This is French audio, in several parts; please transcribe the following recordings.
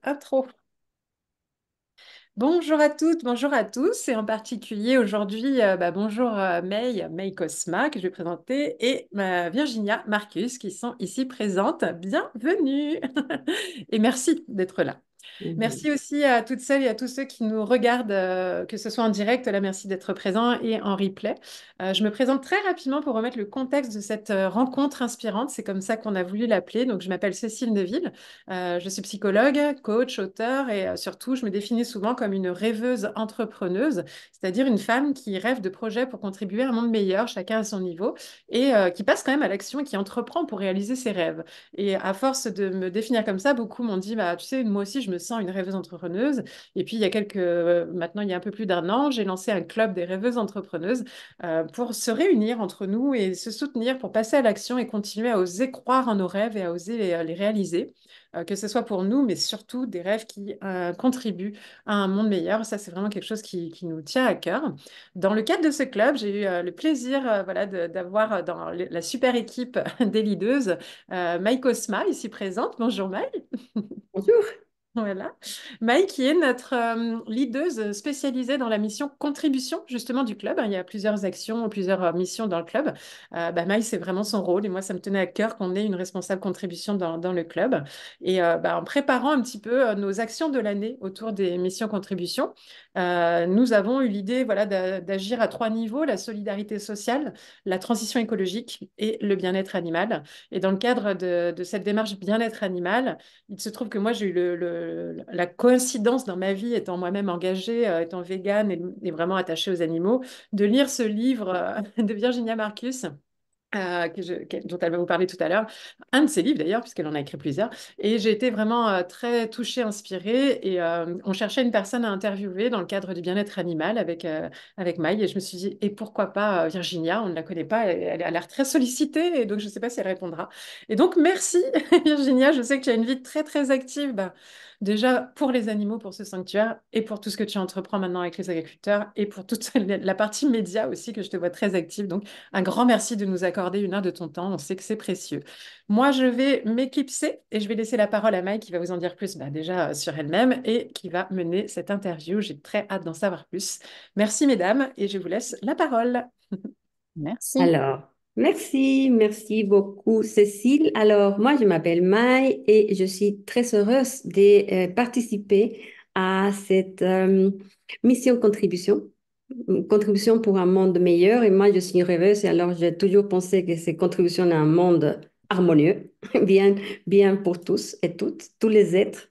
Intro. Bonjour à toutes, bonjour à tous, et en particulier aujourd'hui, bonjour May Cosma que je vais présenter, et Virginia Marcus qui sont ici présentes. Bienvenue et merci d'être là. Mhm. Merci aussi à toutes celles et à tous ceux qui nous regardent, que ce soit en direct, là, merci d'être présents, et en replay. Je me présente très rapidement pour remettre le contexte de cette rencontre inspirante. C'est comme ça qu'on a voulu l'appeler. Donc, je m'appelle Cécile Neville. Je suis psychologue, coach, auteur et surtout, je me définis souvent comme une rêveuse entrepreneuse, c'est-à-dire une femme qui rêve de projets pour contribuer à un monde meilleur, chacun à son niveau, et qui passe quand même à l'action et qui entreprend pour réaliser ses rêves. Et à force de me définir comme ça, beaucoup m'ont dit, bah, tu sais, moi aussi, je me sens une rêveuse entrepreneuse. Et puis, maintenant, il y a un peu plus d'un an, j'ai lancé un club des rêveuses entrepreneuses pour se réunir entre nous et se soutenir pour passer à l'action et continuer à oser croire en nos rêves et à oser les réaliser. Que ce soit pour nous, mais surtout des rêves qui contribuent à un monde meilleur. Ça, c'est vraiment quelque chose qui nous tient à cœur. Dans le cadre de ce club, j'ai eu le plaisir voilà, d'avoir dans la super équipe des leaders Maï Cosma, ici présente. Bonjour Maï. Bonjour. Voilà. Maï, qui est notre leaduse spécialisée dans la mission contribution justement du club. Il y a plusieurs actions, plusieurs missions dans le club. Maï, c'est vraiment son rôle et moi, ça me tenait à cœur qu'on ait une responsable contribution dans le club. Et en préparant un petit peu nos actions de l'année autour des missions contribution, nous avons eu l'idée voilà, d'agir à trois niveaux, la solidarité sociale, la transition écologique et le bien-être animal. Et dans le cadre de cette démarche bien-être animal, il se trouve que moi, j'ai eu la coïncidence dans ma vie, étant moi-même engagée, étant végane et vraiment attachée aux animaux, de lire ce livre de Virginia Marcus dont elle va vous parler tout à l'heure, un de ses livres d'ailleurs, puisqu'elle en a écrit plusieurs. Et j'ai été vraiment très touchée, inspirée. Et on cherchait une personne à interviewer dans le cadre du bien-être animal avec Maï. Et je me suis dit, et pourquoi pas Virginia? On ne la connaît pas, elle a l'air très sollicitée, et donc je ne sais pas si elle répondra. Et donc merci Virginia, je sais que tu as une vie très très active. Déjà pour les animaux, pour ce sanctuaire, et pour tout ce que tu entreprends maintenant avec les agriculteurs, et pour toute la partie média aussi, que je te vois très active. Donc, un grand merci de nous accorder une heure de ton temps. On sait que c'est précieux. Moi, je vais m'éclipser et je vais laisser la parole à Maï qui va vous en dire plus déjà sur elle-même et qui va mener cette interview. J'ai très hâte d'en savoir plus. Merci, mesdames, et je vous laisse la parole. Merci. Alors, merci beaucoup, Cécile. Alors, moi, je m'appelle Maï et je suis très heureuse de participer à cette mission contribution pour un monde meilleur. Et moi, je suis une rêveuse et alors j'ai toujours pensé que c'est contribution à un monde harmonieux, bien, bien pour tous et toutes, tous les êtres,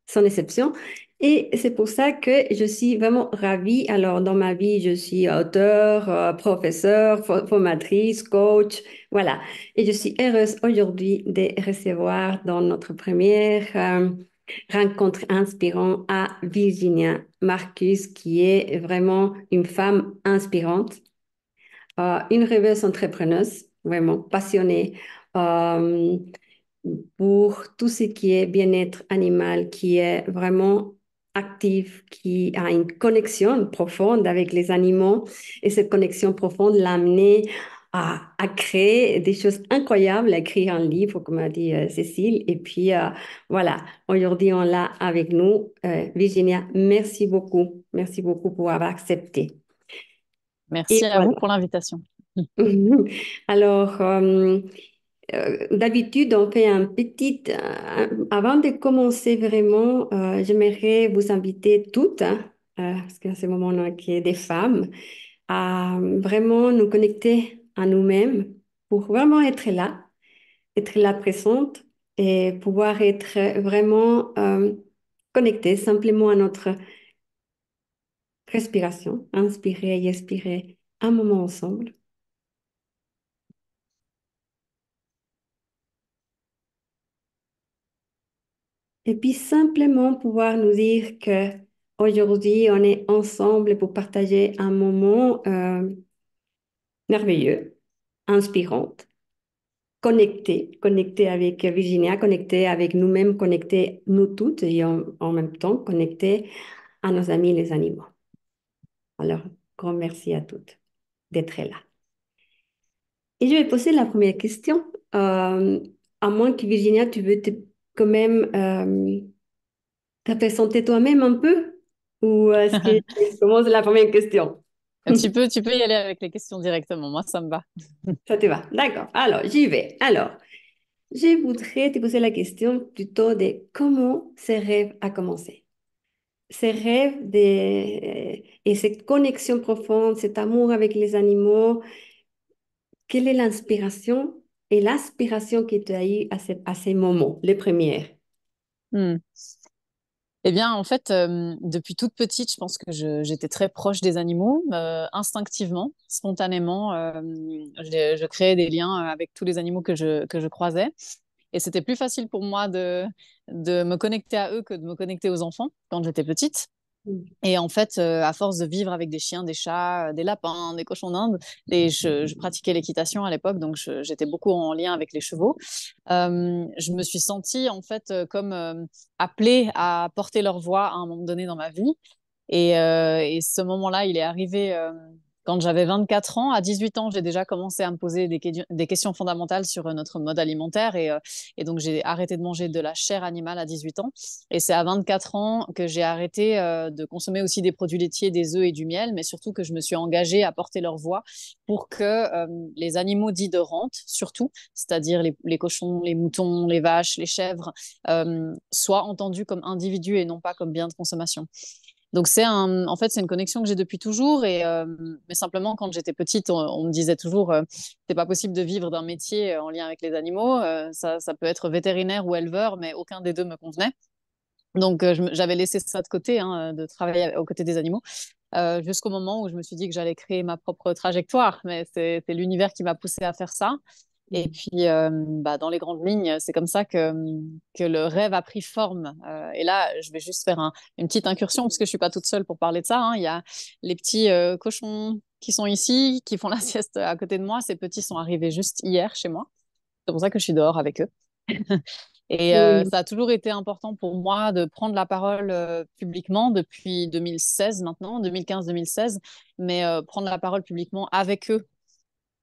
sans exception. Et c'est pour ça que je suis vraiment ravie. Alors, dans ma vie, je suis auteure, professeure, formatrice, coach, voilà. Et je suis heureuse aujourd'hui de recevoir dans notre première rencontre inspirante à Virginia Marcus, qui est vraiment une femme inspirante, une rêveuse entrepreneuse, vraiment passionnée. euh, pour tout ce qui est bien-être animal, qui est vraiment actif, qui a une connexion profonde avec les animaux. Et cette connexion profonde l'a amené à créer des choses incroyables, à écrire un livre, comme a dit Cécile. Et puis, voilà, aujourd'hui, on l'a avec nous. Virginia, merci beaucoup. Merci beaucoup pour avoir accepté. Merci Et à vous voilà. pour l'invitation. Alors, d'habitude, on fait un petit... avant de commencer vraiment, j'aimerais vous inviter toutes, hein, parce qu'à ce moment, on a que des femmes, à vraiment nous connecter à nous-mêmes pour vraiment être là présente et pouvoir être vraiment connectés simplement à notre respiration, inspirer et expirer un moment ensemble. Et puis simplement pouvoir nous dire que aujourd'hui on est ensemble pour partager un moment merveilleux, inspirant, connecté avec Virginia, connecté avec nous-mêmes, connecté nous toutes et en même temps connecté à nos amis les animaux. Alors, grand merci à toutes d'être là. Et je vais poser la première question. À moins que Virginia, tu veux quand même te présenter toi-même un peu? Ou est-ce que je commence la première question? Tu peux y aller avec les questions directement. Moi, ça me va. Ça te va? D'accord. Alors, j'y vais. Alors, je voudrais te poser la question plutôt de comment ce rêve a commencé. Ces rêves et cette connexion profonde, cet amour avec les animaux, quelle est l'inspiration et l'aspiration que tu as eu à ces moments, les premières? Hmm. Eh bien, en fait, depuis toute petite, je pense que j'étais très proche des animaux, instinctivement, spontanément. Je créais des liens avec tous les animaux que je croisais. Et c'était plus facile pour moi de me connecter à eux que de me connecter aux enfants quand j'étais petite. Mm. Et en fait, à force de vivre avec des chiens, des chats, des lapins, des cochons d'Inde, et je pratiquais l'équitation à l'époque, donc j'étais beaucoup en lien avec les chevaux. Je me suis sentie en fait comme appelée à porter leur voix à un moment donné dans ma vie. Et ce moment-là, il est arrivé quand j'avais 24 ans. À 18 ans, j'ai déjà commencé à me poser des questions fondamentales sur notre mode alimentaire. Et donc, j'ai arrêté de manger de la chair animale à 18 ans. Et c'est à 24 ans que j'ai arrêté de consommer aussi des produits laitiers, des œufs et du miel, mais surtout que je me suis engagée à porter leur voix pour que les animaux dits de rente, surtout, c'est-à-dire les cochons, les moutons, les vaches, les chèvres, soient entendus comme individus et non pas comme biens de consommation. Donc en fait, c'est une connexion que j'ai depuis toujours. Mais simplement, quand j'étais petite, on me disait toujours, c'est pas possible de vivre d'un métier en lien avec les animaux. Ça peut être vétérinaire ou éleveur, mais aucun des deux me convenait. Donc, j'avais laissé ça de côté, hein, de travailler aux côtés des animaux, jusqu'au moment où je me suis dit que j'allais créer ma propre trajectoire. Mais c'est l'univers qui m'a poussée à faire ça. Et puis, dans les grandes lignes, c'est comme ça que le rêve a pris forme. Et là, je vais juste faire une petite incursion, parce que je suis pas toute seule pour parler de ça, hein. Il y a les petits cochons qui sont ici, qui font la sieste à côté de moi. Ces petits sont arrivés juste hier chez moi. C'est pour ça que je suis dehors avec eux. Et Oui. ça a toujours été important pour moi de prendre la parole publiquement depuis 2016 maintenant, 2015-2016, mais prendre la parole publiquement avec eux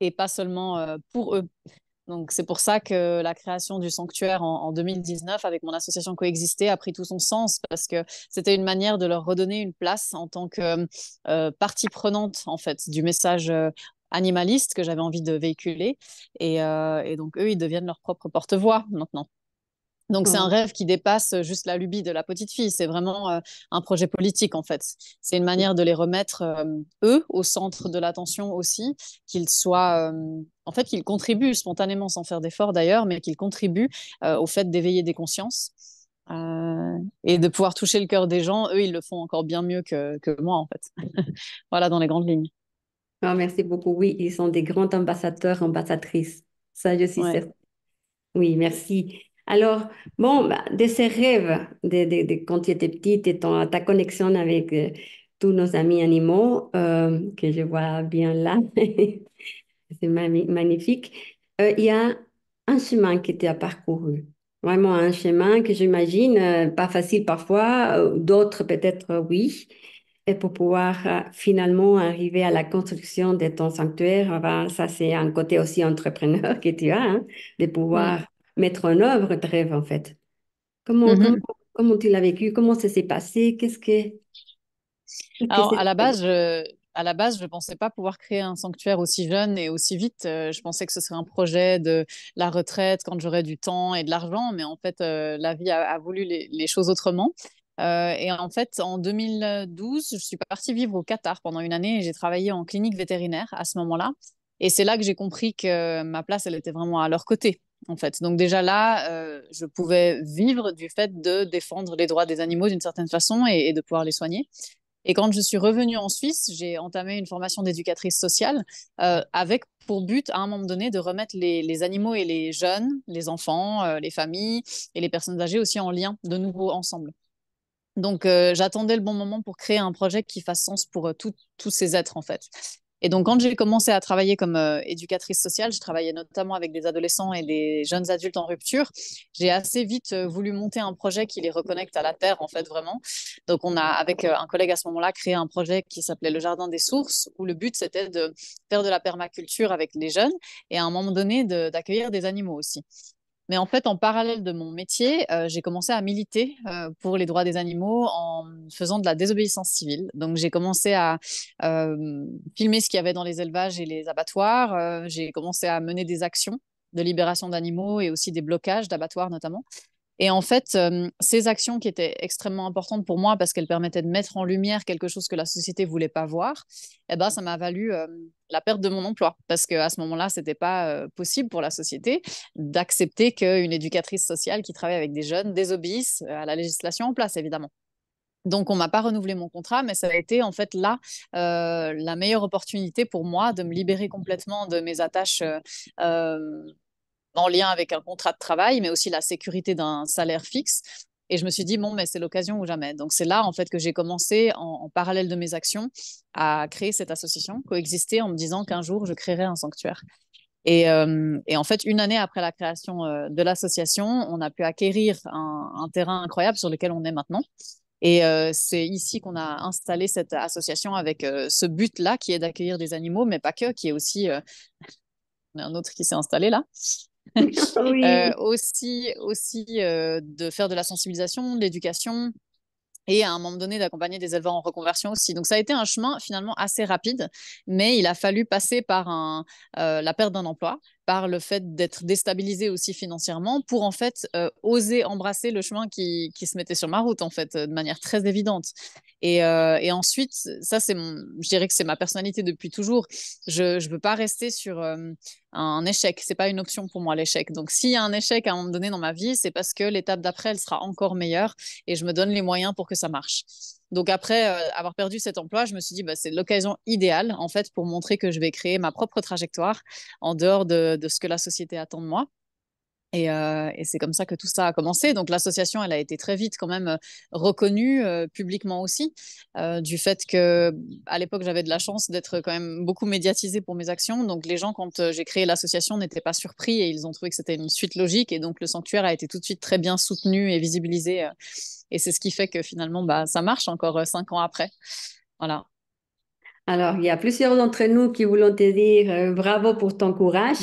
et pas seulement pour eux. Donc, c'est pour ça que la création du sanctuaire en 2019 avec mon association Coexister a pris tout son sens, parce que c'était une manière de leur redonner une place en tant que partie prenante, en fait, du message animaliste que j'avais envie de véhiculer. Et donc, eux, ils deviennent leur propre porte-voix maintenant. Donc, c'est un Oh, rêve qui dépasse juste la lubie de la petite fille. C'est vraiment un projet politique, en fait. C'est une manière de les remettre, eux, au centre de l'attention aussi, qu'ils soient, en fait, qu'ils contribuent spontanément, sans faire d'efforts d'ailleurs, mais qu'ils contribuent au fait d'éveiller des consciences et de pouvoir toucher le cœur des gens. Eux, ils le font encore bien mieux que moi, en fait. Voilà, dans les grandes lignes. oh, merci beaucoup. Oui, ils sont des grands ambassadeurs, ambassadrices. Ça, je suis Ouais. certaine. Oui, merci. Alors, bon, bah, de ces rêves, quand tu étais petite et ta connexion avec tous nos amis animaux, que je vois bien là, c'est magnifique, il y a un chemin que tu as parcouru. Vraiment un chemin que j'imagine pas facile parfois, d'autres peut-être oui. Et pour pouvoir finalement arriver à la construction de ton sanctuaire, ben, ça c'est un côté aussi entrepreneur que tu as, hein, de Mm. pouvoir mettre en œuvre tes rêves en fait. Comment, comment, Mhm. comment tu l'as vécu? Comment ça s'est passé? Qu'est-ce que Alors, c'est? à la base, je pensais pas pouvoir créer un sanctuaire aussi jeune et aussi vite. Je pensais que ce serait un projet de la retraite quand j'aurais du temps et de l'argent, mais en fait, la vie a voulu les choses autrement. Et en fait, en 2012, je suis partie vivre au Qatar pendant une année et j'ai travaillé en clinique vétérinaire à ce moment-là. Et c'est là que j'ai compris que ma place, elle était vraiment à leur côté, en fait. Donc déjà là, je pouvais vivre du fait de défendre les droits des animaux d'une certaine façon et de pouvoir les soigner. Et quand je suis revenue en Suisse, j'ai entamé une formation d'éducatrice sociale avec pour but, à un moment donné, de remettre les animaux et les jeunes, les enfants, les familles et les personnes âgées aussi en lien de nouveau ensemble. Donc, j'attendais le bon moment pour créer un projet qui fasse sens pour tous ces êtres, en fait. Et donc, quand j'ai commencé à travailler comme éducatrice sociale, je travaillais notamment avec des adolescents et des jeunes adultes en rupture. J'ai assez vite voulu monter un projet qui les reconnecte à la terre, en fait, vraiment. Donc, on a, avec un collègue à ce moment-là, créé un projet qui s'appelait le Jardin des Sources, où le but, c'était de faire de la permaculture avec les jeunes et à un moment donné, d'accueillir des animaux aussi. Mais en fait, en parallèle de mon métier, j'ai commencé à militer pour les droits des animaux en faisant de la désobéissance civile. Donc, j'ai commencé à filmer ce qu'il y avait dans les élevages et les abattoirs. J'ai commencé à mener des actions de libération d'animaux et aussi des blocages d'abattoirs notamment. Et en fait, ces actions qui étaient extrêmement importantes pour moi parce qu'elles permettaient de mettre en lumière quelque chose que la société voulait pas voir, eh ben, ça m'a valu la perte de mon emploi parce qu'à ce moment-là, c'était pas possible pour la société d'accepter qu'une éducatrice sociale qui travaille avec des jeunes désobéisse à la législation en place, évidemment. Donc, on m'a pas renouvelé mon contrat, mais ça a été en fait là la meilleure opportunité pour moi de me libérer complètement de mes attaches en lien avec un contrat de travail, mais aussi la sécurité d'un salaire fixe. Et je me suis dit, bon, mais c'est l'occasion ou jamais. Donc, c'est là, en fait, que j'ai commencé, en parallèle de mes actions, à créer cette association, coexister, en me disant qu'un jour, je créerai un sanctuaire. Et en fait, une année après la création de l'association, on a pu acquérir un terrain incroyable sur lequel on est maintenant. Et c'est ici qu'on a installé cette association avec ce but-là, qui est d'accueillir des animaux, mais pas que, qui est aussi un autre qui s'est installé là. Oui. Aussi de faire de la sensibilisation, de l'éducation et à un moment donné d'accompagner des éleveurs en reconversion aussi. Donc ça a été un chemin finalement assez rapide, mais il a fallu passer par la perte d'un emploi, par le fait d'être déstabilisé aussi financièrement pour en fait oser embrasser le chemin qui se mettait sur ma route en fait de manière très évidente. Et ensuite, ça c'est je dirais que c'est ma personnalité depuis toujours. Je veux pas rester sur un échec. C'est pas une option pour moi l'échec. Donc s'il y a un échec à un moment donné dans ma vie, c'est parce que l'étape d'après elle sera encore meilleure et je me donne les moyens pour que ça marche. Donc après avoir perdu cet emploi, je me suis dit bah, c'est l'occasion idéale en fait pour montrer que je vais créer ma propre trajectoire en dehors de ce que la société attend de moi. Et c'est comme ça que tout ça a commencé. Donc l'association, elle a été très vite quand même reconnue publiquement aussi, du fait que à l'époque j'avais de la chance d'être quand même beaucoup médiatisée pour mes actions. Donc les gens, quand j'ai créé l'association, n'étaient pas surpris et ils ont trouvé que c'était une suite logique. Et donc le sanctuaire a été tout de suite très bien soutenu et visibilisé. Et c'est ce qui fait que finalement, bah, ça marche encore 5 ans après. Voilà. Alors, il y a plusieurs d'entre nous qui voulons te dire bravo pour ton courage.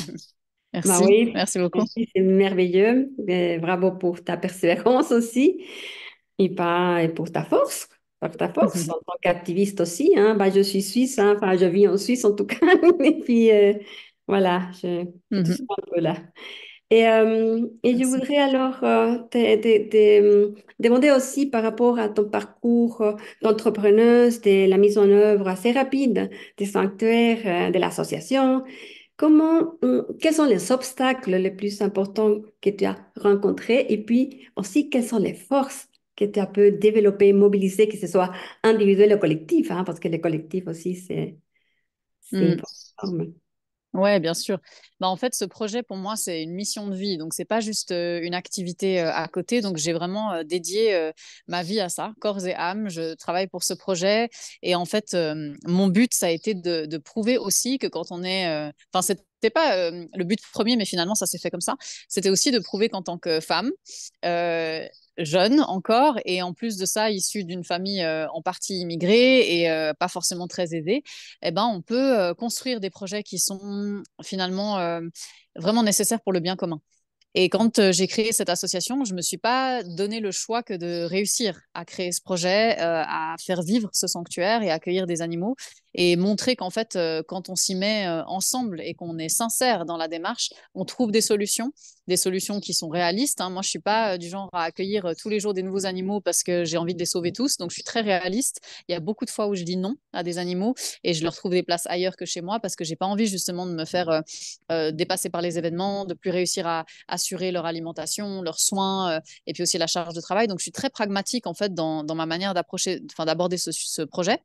Bah Merci, oui, merci beaucoup. merci, c'est merveilleux. Bravo pour ta persévérance aussi et pour ta force en tant qu'activiste aussi. Hein. Bah, je suis suisse, hein. Enfin, je vis en Suisse en tout cas. Et puis, voilà, je te suis un peu là. Et je Merci. voudrais alors demander aussi par rapport à ton parcours d'entrepreneuse, de la mise en œuvre assez rapide des sanctuaires, de l'association. Quels sont les obstacles les plus importants que tu as rencontrés et puis aussi quelles sont les forces que tu as pu développer, mobiliser, que ce soit individuel ou collectif, hein, parce que le collectif aussi, c'est Mm. important. Ouais, bien sûr. Bah, en fait, ce projet, pour moi, c'est une mission de vie. Donc, c'est pas juste une activité à côté. Donc, j'ai vraiment dédié ma vie à ça, corps et âme. Je travaille pour ce projet. Et en fait, mon but, ça a été de prouver aussi que quand on est... Enfin, c'était pas le but premier, mais finalement, ça s'est fait comme ça. C'était aussi de prouver qu'en tant que femme, euh, jeune encore, et en plus de ça, issue d'une famille en partie immigrée et pas forcément très aisée, eh ben, on peut construire des projets qui sont finalement vraiment nécessaires pour le bien commun. Et quand j'ai créé cette association, je me suis pas donné le choix que de réussir à créer ce projet, à faire vivre ce sanctuaire et accueillir des animaux et montrer qu'en fait, quand on s'y met ensemble et qu'on est sincère dans la démarche, on trouve des solutions qui sont réalistes. Hein. Moi, je suis pas du genre à accueillir tous les jours des nouveaux animaux parce que j'ai envie de les sauver tous. Donc, je suis très réaliste. Il y a beaucoup de fois où je dis non à des animaux et je leur trouve des places ailleurs que chez moi parce que j'ai pas envie justement de me faire dépasser par les événements, de plus réussir à assurer leur alimentation, leurs soins et puis aussi la charge de travail. Donc, je suis très pragmatique en fait dans ma manière d'approcher, enfin, d'aborder ce projet.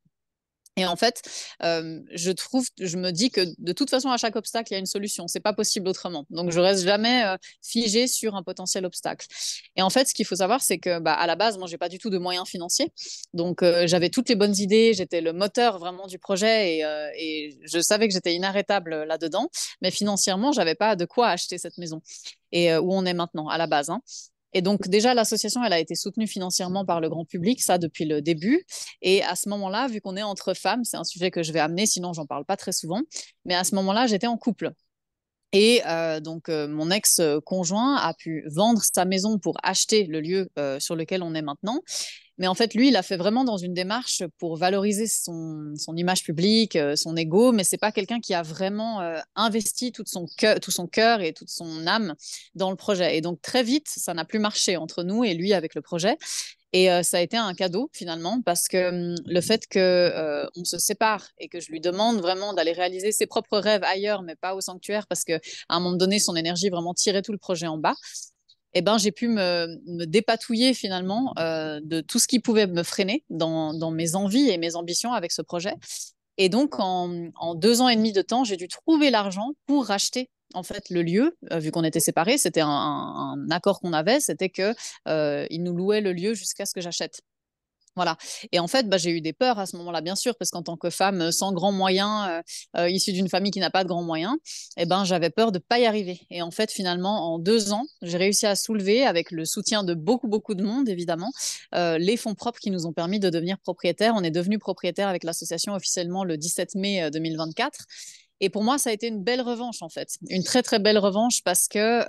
Et en fait, je me dis que de toute façon, à chaque obstacle, il y a une solution. C'est pas possible autrement. Donc, je reste jamais figée sur un potentiel obstacle. Et en fait, ce qu'il faut savoir, c'est que, bah, à la base, moi, j'ai pas du tout de moyens financiers. Donc, j'avais toutes les bonnes idées. J'étais le moteur vraiment du projet et je savais que j'étais inarrêtable là-dedans. Mais financièrement, j'avais pas de quoi acheter cette maison et où on est maintenant à la base. Hein. Et donc déjà, l'association, elle a été soutenue financièrement par le grand public, ça depuis le début. Et à ce moment-là, vu qu'on est entre femmes, c'est un sujet que je vais amener, sinon j'en parle pas très souvent, mais à ce moment-là, j'étais en couple. Et donc, mon ex-conjoint a pu vendre sa maison pour acheter le lieu sur lequel on est maintenant. Mais en fait, lui, il a fait vraiment dans une démarche pour valoriser son image publique, son ego, mais c'est pas quelqu'un qui a vraiment investi tout son cœur et toute son âme dans le projet. Et donc, très vite, ça n'a plus marché entre nous et lui avec le projet. Et ça a été un cadeau finalement parce que le fait que on se sépare et que je lui demande vraiment d'aller réaliser ses propres rêves ailleurs, mais pas au sanctuaire, parce que à un moment donné, son énergie vraiment tirait tout le projet en bas. Eh ben, j'ai pu me dépatouiller finalement de tout ce qui pouvait me freiner dans mes envies et mes ambitions avec ce projet. Et donc, en 2 ans et demi de temps, j'ai dû trouver l'argent pour racheter en fait le lieu, vu qu'on était séparés. C'était un accord qu'on avait, c'était que il nous louait le lieu jusqu'à ce que j'achète. Voilà. Et en fait, bah, j'ai eu des peurs à ce moment-là, bien sûr, parce qu'en tant que femme sans grands moyens, issue d'une famille qui n'a pas de grands moyens, eh ben, j'avais peur de ne pas y arriver. Et en fait, finalement, en 2 ans, j'ai réussi à soulever, avec le soutien de beaucoup, beaucoup de monde, évidemment, les fonds propres qui nous ont permis de devenir propriétaires. On est devenu propriétaire avec l'association officiellement le 17 mai 2024. Et pour moi, ça a été une belle revanche, en fait. Une très, très belle revanche parce que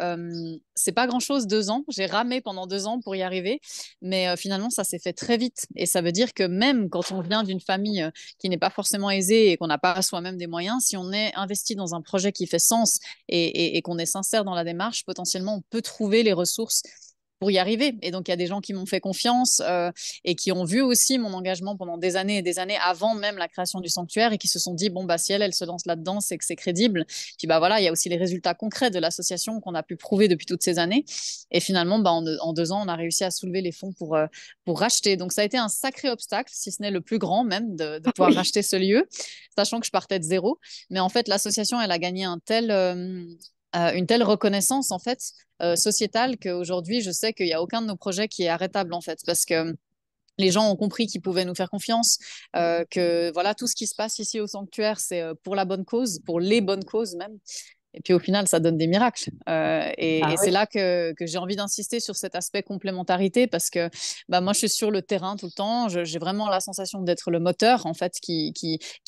c'est pas grand-chose, 2 ans. J'ai ramé pendant 2 ans pour y arriver. Mais finalement, ça s'est fait très vite. Et ça veut dire que même quand on vient d'une famille qui n'est pas forcément aisée et qu'on n'a pas soi-même des moyens, si on est investi dans un projet qui fait sens et qu'on est sincère dans la démarche, potentiellement, on peut trouver les ressources pour y arriver. Et donc, il y a des gens qui m'ont fait confiance et qui ont vu aussi mon engagement pendant des années et des années avant même la création du sanctuaire et qui se sont dit, bon, bah, si elle se lance là-dedans, c'est que c'est crédible. Puis, bah, voilà, il y a aussi les résultats concrets de l'association qu'on a pu prouver depuis toutes ces années. Et finalement, bah, en 2 ans, on a réussi à soulever les fonds pour racheter. Donc, ça a été un sacré obstacle, si ce n'est le plus grand même, de pouvoir Oui. racheter ce lieu, sachant que je partais de zéro. Mais en fait, l'association, elle a gagné une telle reconnaissance en fait sociétale qu'aujourd'hui je sais qu'il n'y a aucun de nos projets qui est arrêtable en fait parce que les gens ont compris qu'ils pouvaient nous faire confiance, que voilà tout ce qui se passe ici au sanctuaire c'est pour la bonne cause, pour les bonnes causes même. Et puis au final, ça donne des miracles. Et Ah c'est oui. là que j'ai envie d'insister sur cet aspect complémentarité parce que bah, moi, je suis sur le terrain tout le temps. J'ai vraiment la sensation d'être le moteur, en fait, qui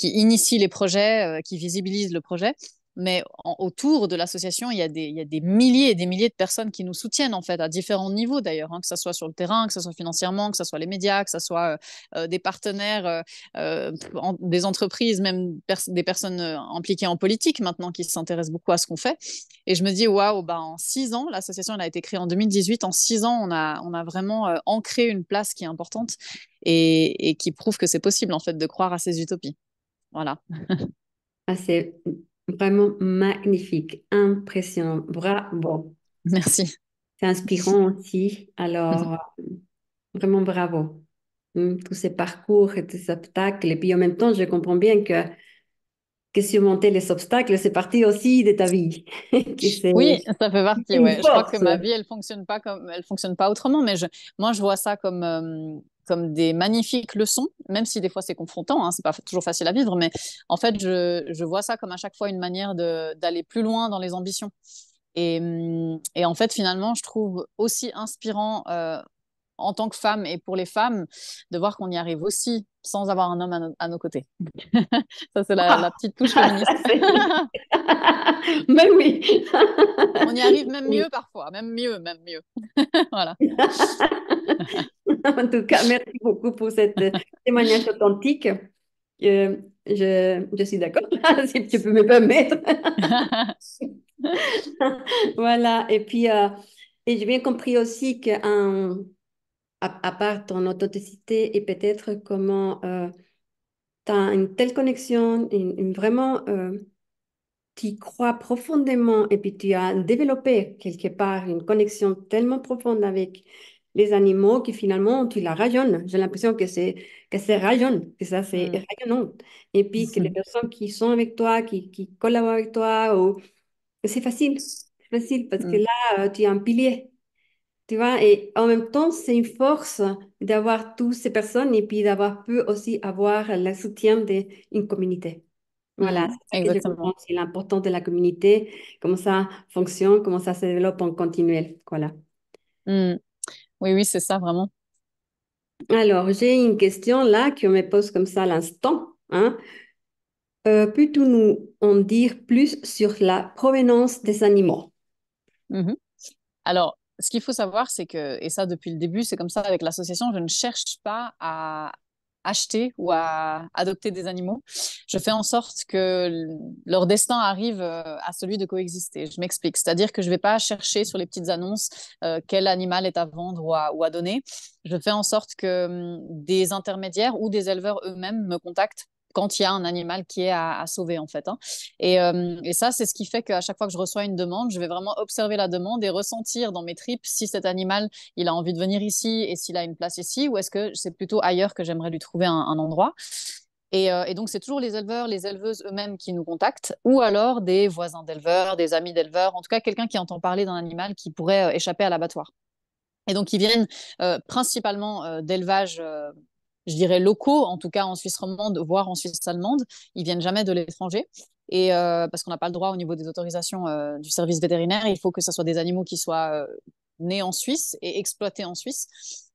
initie les projets, qui visibilise le projet. Mais autour de l'association, il y a des milliers et des milliers de personnes qui nous soutiennent, en fait, à différents niveaux d'ailleurs, hein, que ce soit sur le terrain, que ce soit financièrement, que ce soit les médias, que ce soit des partenaires, des entreprises, même des personnes impliquées en politique maintenant qui s'intéressent beaucoup à ce qu'on fait. Et je me dis, waouh, bah, en 6 ans, l'association elle a été créée en 2018, en 6 ans, on a vraiment ancré une place qui est importante et qui prouve que c'est possible en fait de croire à ces utopies. Voilà, Ah, c'est vraiment magnifique, impressionnant, bravo. merci. C'est inspirant aussi. Alors, vraiment bravo. Tous ces parcours et ces obstacles. Et puis en même temps, je comprends bien que surmonter les obstacles, c'est partie aussi de ta vie. Que c'est Oui, ça fait partie, une ouais. Je crois que force. ma vie, elle fonctionne pas autrement, mais moi, je vois ça comme des magnifiques leçons, même si des fois c'est confrontant, hein, c'est pas toujours facile à vivre, mais en fait, je vois ça comme à chaque fois une manière d'aller plus loin dans les ambitions. Et en fait, finalement, je trouve aussi inspirant en tant que femme et pour les femmes de voir qu'on y arrive aussi sans avoir un homme à nos côtés. Ça, c'est Ah, la petite touche ça, féministe. mais oui. On y arrive même Oui. mieux parfois, même mieux, même mieux. Voilà. En tout cas, merci beaucoup pour cette témoignage authentique. Je suis d'accord, si tu peux me permettre. Voilà, et puis, et j'ai bien compris aussi à part ton authenticité et peut-être comment tu as une telle connexion, vraiment, tu y crois profondément et puis tu as développé quelque part une connexion tellement profonde avec les animaux que finalement tu la rayonnes. J'ai l'impression que c'est rayonne, que ça c'est Mm. rayonnant. Et puis que les personnes qui sont avec toi, qui collaborent avec toi, c'est facile parce que Mm. là, tu as un pilier. Tu vois, et en même temps, c'est une force d'avoir toutes ces personnes et puis d'avoir pu aussi avoir le soutien d'une communauté. Voilà, Mm. c'est ça que je comprends, Exactement. c'est l'importance de la communauté, comment ça fonctionne, comment ça se développe en continuel. Voilà. Mm. Oui, oui, c'est ça vraiment. Alors, j'ai une question là qu'on me pose comme ça à l'instant, hein. peux-tu nous en dire plus sur la provenance des animaux? Mhm. Alors, ce qu'il faut savoir, c'est que, et ça depuis le début, c'est comme ça avec l'association, je ne cherche pas à acheter ou à adopter des animaux. Je fais en sorte que leur destin arrive à celui de coexister. Je m'explique. C'est-à-dire que je ne vais pas chercher sur les petites annonces quel animal est à vendre ou à donner. Je fais en sorte que des intermédiaires ou des éleveurs eux-mêmes me contactent quand il y a un animal qui est à sauver, en fait, hein. Et ça, c'est ce qui fait qu'à chaque fois que je reçois une demande, je vais vraiment observer la demande et ressentir dans mes tripes si cet animal, il a envie de venir ici et s'il a une place ici, ou est-ce que c'est plutôt ailleurs que j'aimerais lui trouver un endroit. Et donc, c'est toujours les éleveurs, les éleveuses eux-mêmes qui nous contactent, ou alors des voisins d'éleveurs, des amis d'éleveurs, en tout cas quelqu'un qui entend parler d'un animal qui pourrait échapper à l'abattoir. Et donc, ils viennent principalement d'élevages, je dirais, locaux, en tout cas en Suisse romande, voire en Suisse allemande. Ils viennent jamais de l'étranger. Et parce qu'on n'a pas le droit au niveau des autorisations du service vétérinaire, il faut que ce soit des animaux qui soient nés en Suisse et exploités en Suisse.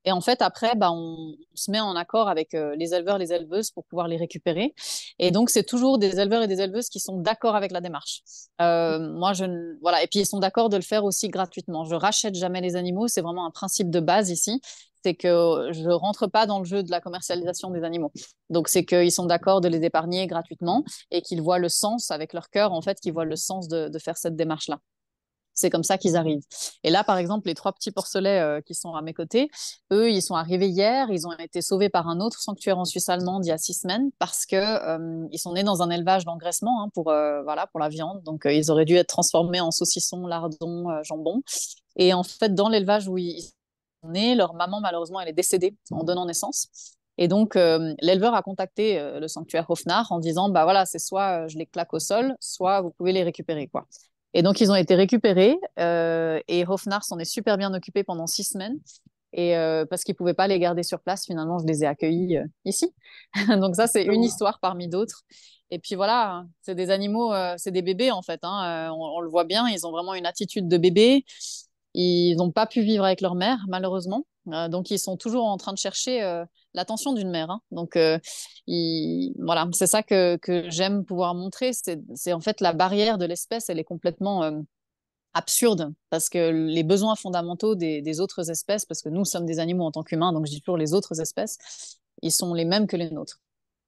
Et en fait, après, bah, on se met en accord avec les éleveurs, les éleveuses pour pouvoir les récupérer. Et donc, c'est toujours des éleveurs et des éleveuses qui sont d'accord avec la démarche. Moi, voilà. Et puis, ils sont d'accord de le faire aussi gratuitement. Je rachète jamais les animaux. C'est vraiment un principe de base ici. C'est que je rentre pas dans le jeu de la commercialisation des animaux. Donc, c'est qu'ils sont d'accord de les épargner gratuitement et qu'ils voient le sens avec leur cœur, en fait, qu'ils voient le sens de faire cette démarche-là. C'est comme ça qu'ils arrivent. Et là, par exemple, les trois petits porcelets qui sont à mes côtés, eux, ils sont arrivés hier. Ils ont été sauvés par un autre sanctuaire en Suisse allemande il y a 6 semaines parce que ils sont nés dans un élevage d'engraissement hein, pour voilà pour la viande. Donc, ils auraient dû être transformés en saucissons, lardons, jambon. Et en fait, dans l'élevage où ils sont nés, leur maman malheureusement, elle est décédée en donnant naissance. Et donc, l'éleveur a contacté le sanctuaire Hofnar en disant, bah voilà, c'est soit je les claque au sol, soit vous pouvez les récupérer, quoi. Et donc, ils ont été récupérés et Hofnar s'en est super bien occupé pendant 6 semaines. Et parce qu'ils ne pouvaient pas les garder sur place, finalement, je les ai accueillis ici. Donc ça, c'est une histoire parmi d'autres. Et puis voilà, hein, c'est des animaux, c'est des bébés en fait, hein. On le voit bien, ils ont vraiment une attitude de bébé. Ils n'ont pas pu vivre avec leur mère, malheureusement. Donc, ils sont toujours en train de chercher l'attention d'une mère, hein. Donc, voilà, c'est ça que j'aime pouvoir montrer. C'est en fait la barrière de l'espèce, elle est complètement absurde parce que les besoins fondamentaux des autres espèces, parce que nous sommes des animaux en tant qu'humains, donc je dis toujours les autres espèces, ils sont les mêmes que les nôtres.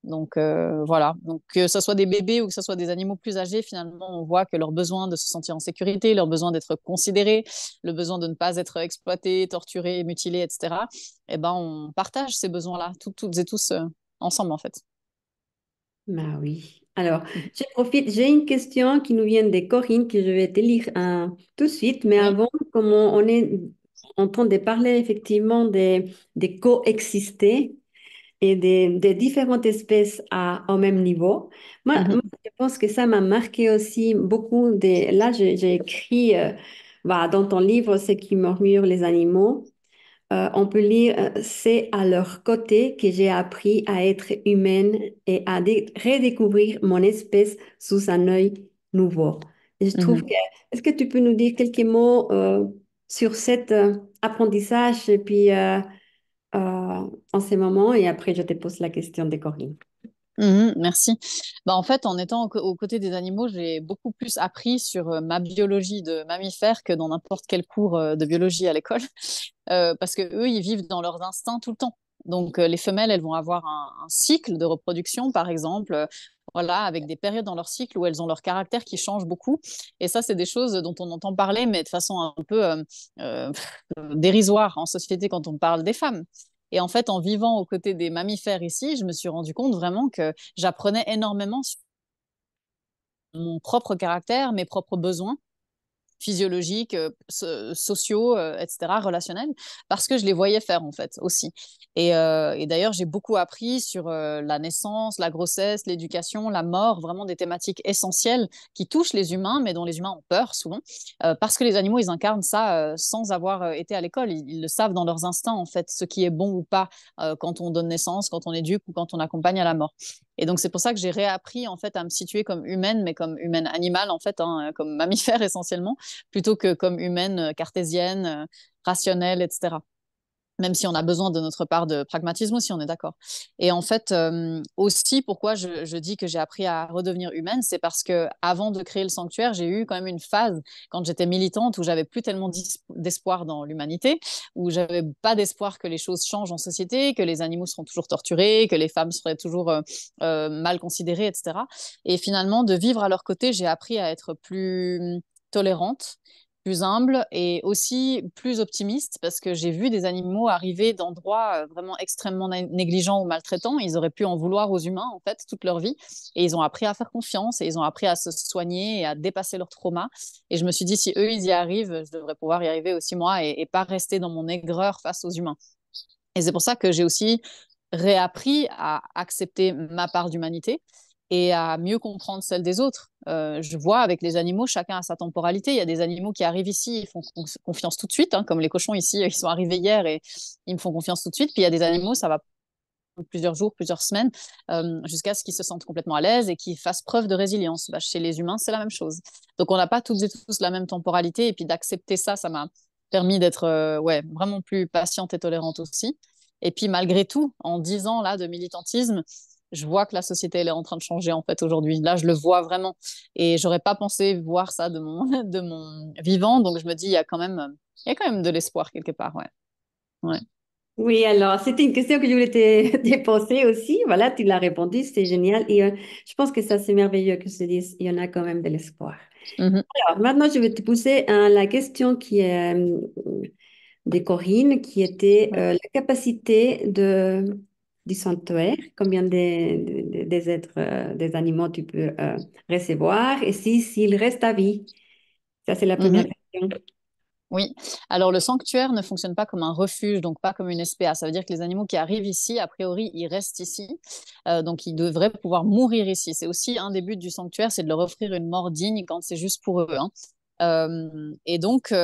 Donc voilà, donc que ce soit des bébés ou que ce soit des animaux plus âgés, finalement, on voit que leur besoin de se sentir en sécurité, leur besoin d'être considéré, le besoin de ne pas être exploité, torturé, mutilé, etc. Eh ben, on partage ces besoins-là, toutes et tous ensemble, en fait. Bah oui. Alors, je profite, j'ai une question qui nous vient de Corinne que je vais te lire tout de suite, mais Oui. avant, comme on est en train de parler effectivement de coexister et des différentes espèces au même niveau, moi, Mhm. je pense que ça m'a marqué aussi beaucoup. Là, j'ai écrit dans ton livre Ce qui murmure les animaux. On peut lire, c'est à leur côté que j'ai appris à être humaine et à redécouvrir mon espèce sous un œil nouveau. Et je trouve Mhm. que, est-ce que tu peux nous dire quelques mots sur cet apprentissage et puis en ces moments et après je te pose la question de Corinne. Merci. Bah, en fait, en étant aux côtés des animaux, j'ai beaucoup plus appris sur ma biologie de mammifère que dans n'importe quel cours de biologie à l'école. Parce que eux, ils vivent dans leurs instincts tout le temps. Donc, les femelles, elles vont avoir un cycle de reproduction, par exemple, voilà, avec des périodes dans leur cycle où elles ont leur caractère qui change beaucoup. Et ça, c'est des choses dont on entend parler, mais de façon un peu euh, dérisoire en société quand on parle des femmes. Et en fait, en vivant aux côtés des mammifères ici, je me suis rendu compte vraiment que j'apprenais énormément sur mon propre caractère, mes propres besoins physiologiques, sociaux, etc., relationnels, parce que je les voyais faire en fait aussi. Et d'ailleurs, j'ai beaucoup appris sur la naissance, la grossesse, l'éducation, la mort, vraiment des thématiques essentielles qui touchent les humains, mais dont les humains ont peur souvent, parce que les animaux, ils incarnent ça sans avoir été à l'école. Ils le savent dans leurs instincts, en fait, ce qui est bon ou pas quand on donne naissance, quand on éduque ou quand on accompagne à la mort. Et donc, c'est pour ça que j'ai réappris, en fait, à me situer comme humaine, mais comme humaine animale, en fait, hein, comme mammifère essentiellement, plutôt que comme humaine cartésienne, rationnelle, etc. même si on a besoin de notre part de pragmatisme aussi, on est d'accord. Et en fait, aussi, pourquoi je dis que j'ai appris à redevenir humaine, c'est parce que avant de créer le sanctuaire, j'ai eu quand même une phase quand j'étais militante où j'avais plus tellement d'espoir dans l'humanité, où j'avais pas d'espoir que les choses changent en société, que les animaux seront toujours torturés, que les femmes seraient toujours mal considérées, etc. Et finalement, de vivre à leur côté, j'ai appris à être plus tolérante, plus humble et aussi plus optimiste parce que j'ai vu des animaux arriver d'endroits vraiment extrêmement négligents ou maltraitants. Ils auraient pu en vouloir aux humains en fait toute leur vie et ils ont appris à faire confiance et ils ont appris à se soigner et à dépasser leur trauma. Et je me suis dit si eux ils y arrivent, je devrais pouvoir y arriver aussi moi et pas rester dans mon aigreur face aux humains. Et c'est pour ça que j'ai aussi réappris à accepter ma part d'humanité et à mieux comprendre celle des autres. Je vois avec les animaux, chacun a sa temporalité. Il y a des animaux qui arrivent ici, ils font confiance tout de suite, hein, comme les cochons ici, ils sont arrivés hier et ils me font confiance tout de suite. Puis il y a des animaux, ça va prendre plusieurs jours, plusieurs semaines, jusqu'à ce qu'ils se sentent complètement à l'aise et qu'ils fassent preuve de résilience. Bah, chez les humains, c'est la même chose. Donc on n'a pas toutes et tous la même temporalité et puis d'accepter ça, ça m'a permis d'être ouais, vraiment plus patiente et tolérante aussi. Et puis malgré tout, en 10 ans là, de militantisme, je vois que la société elle est en train de changer en fait aujourd'hui. Là, je le vois vraiment. Et j'aurais pas pensé voir ça de mon, de mon vivant. Donc je me dis, il y a quand même de l'espoir quelque part. Ouais. Ouais. Oui, alors, c'était une question que je voulais te poser aussi. Voilà, tu l'as répondu, c'est génial. Et je pense que ça, c'est merveilleux que se dise, il y en a quand même de l'espoir. Mhm. Alors, maintenant, je vais te poser la question qui est de Corinne, qui était Ouais. la capacité du sanctuaire, combien des êtres, des animaux tu peux recevoir, et si s'ils restent à vie. Ça, c'est la première Mhm. question. Oui, alors le sanctuaire ne fonctionne pas comme un refuge, donc pas comme une SPA. Ça veut dire que les animaux qui arrivent ici, a priori, ils restent ici, donc ils devraient pouvoir mourir ici. C'est aussi un des buts du sanctuaire, c'est de leur offrir une mort digne quand c'est juste pour eux, hein. Et donc,